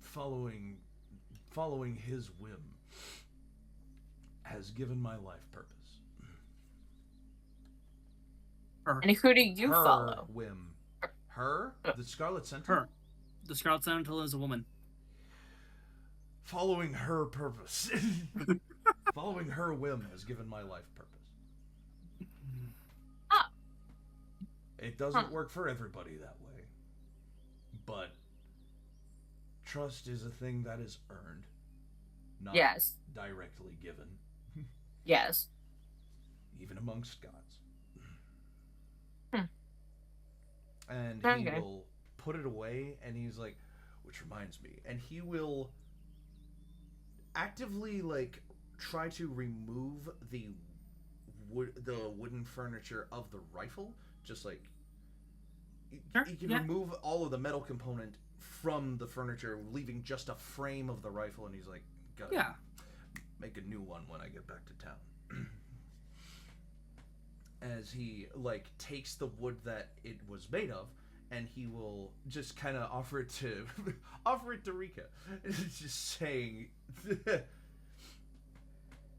following his whim, has given my life purpose. and who do you Her follow? whim. Her? The Scarlet Sentinel? Her. The Scarlet Sentinel is a woman. Following her purpose. Following her whim has given my life purpose. Ah. It doesn't work for everybody that way. But trust is a thing that is earned, not Yes. directly given, Yes. even amongst gods. And he Okay. will put it away, and he's like, which reminds me, and he will actively, like, try to remove the wooden furniture of the rifle, just like, Sure, he can yeah. remove all of the metal component from the furniture, leaving just a frame of the rifle, and he's like, gotta Yeah. make a new one when I get back to town. As he, like, takes the wood that it was made of, and he will just kind of offer it to Rika. It's just saying,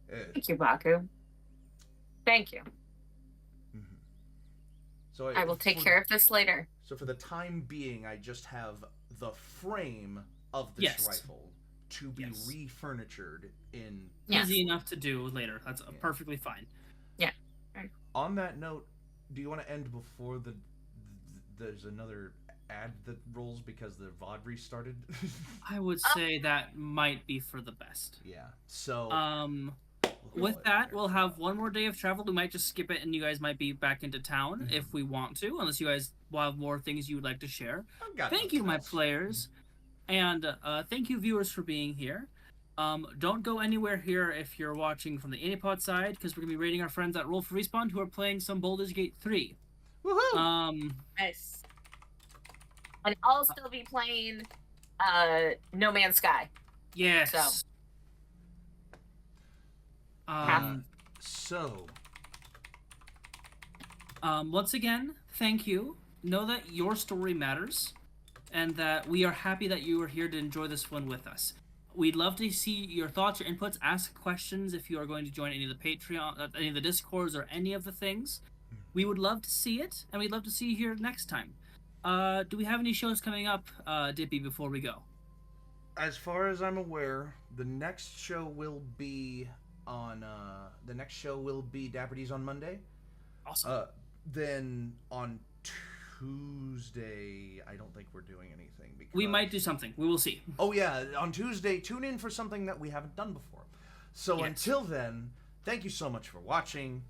Thank you, Baku. Thank you. So I will take care of this later. So for the time being, I just have the frame of this Yes. rifle to be Yes. refurnitured in. Yes. Easy enough to do later. That's perfectly fine. On that note, do you want to end before there's another ad that rolls because the VOD restarted? I would say that might be for the best. Yeah. So With that, we'll have one more day of travel. We might just skip it, and you guys might be back into town if we want to, unless you guys will have more things you would like to share. Thank you, my players, and thank you, viewers, for being here. Don't go anywhere here if you're watching from the ANIPOD side, because we're going to be rating our friends at Roll for Respawn who are playing some Baldur's Gate 3. Woohoo! Nice. And I'll still be playing No Man's Sky. Yes. So, once again, thank you. Know that your story matters, and that we are happy that you are here to enjoy this one with us. We'd love to see your thoughts, your inputs, ask questions if you are going to join any of the Patreon, any of the Discords, or any of the things. We would love to see it, and we'd love to see you here next time. Do we have any shows coming up, Dippy, before we go? as far as I'm aware, the next show will be on. The next show will be Dapper D's on Monday. Awesome. Then on Tuesday, I don't think we're doing anything. Because... We might do something. We will see. Oh yeah, on Tuesday, tune in for something that we haven't done before. So Yes. until then, thank you so much for watching.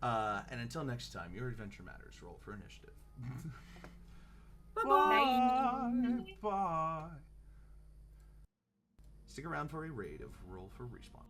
And until next time, your adventure matters. Roll for initiative. Bye. Bye. Stick around for a raid of Roll for Respawn.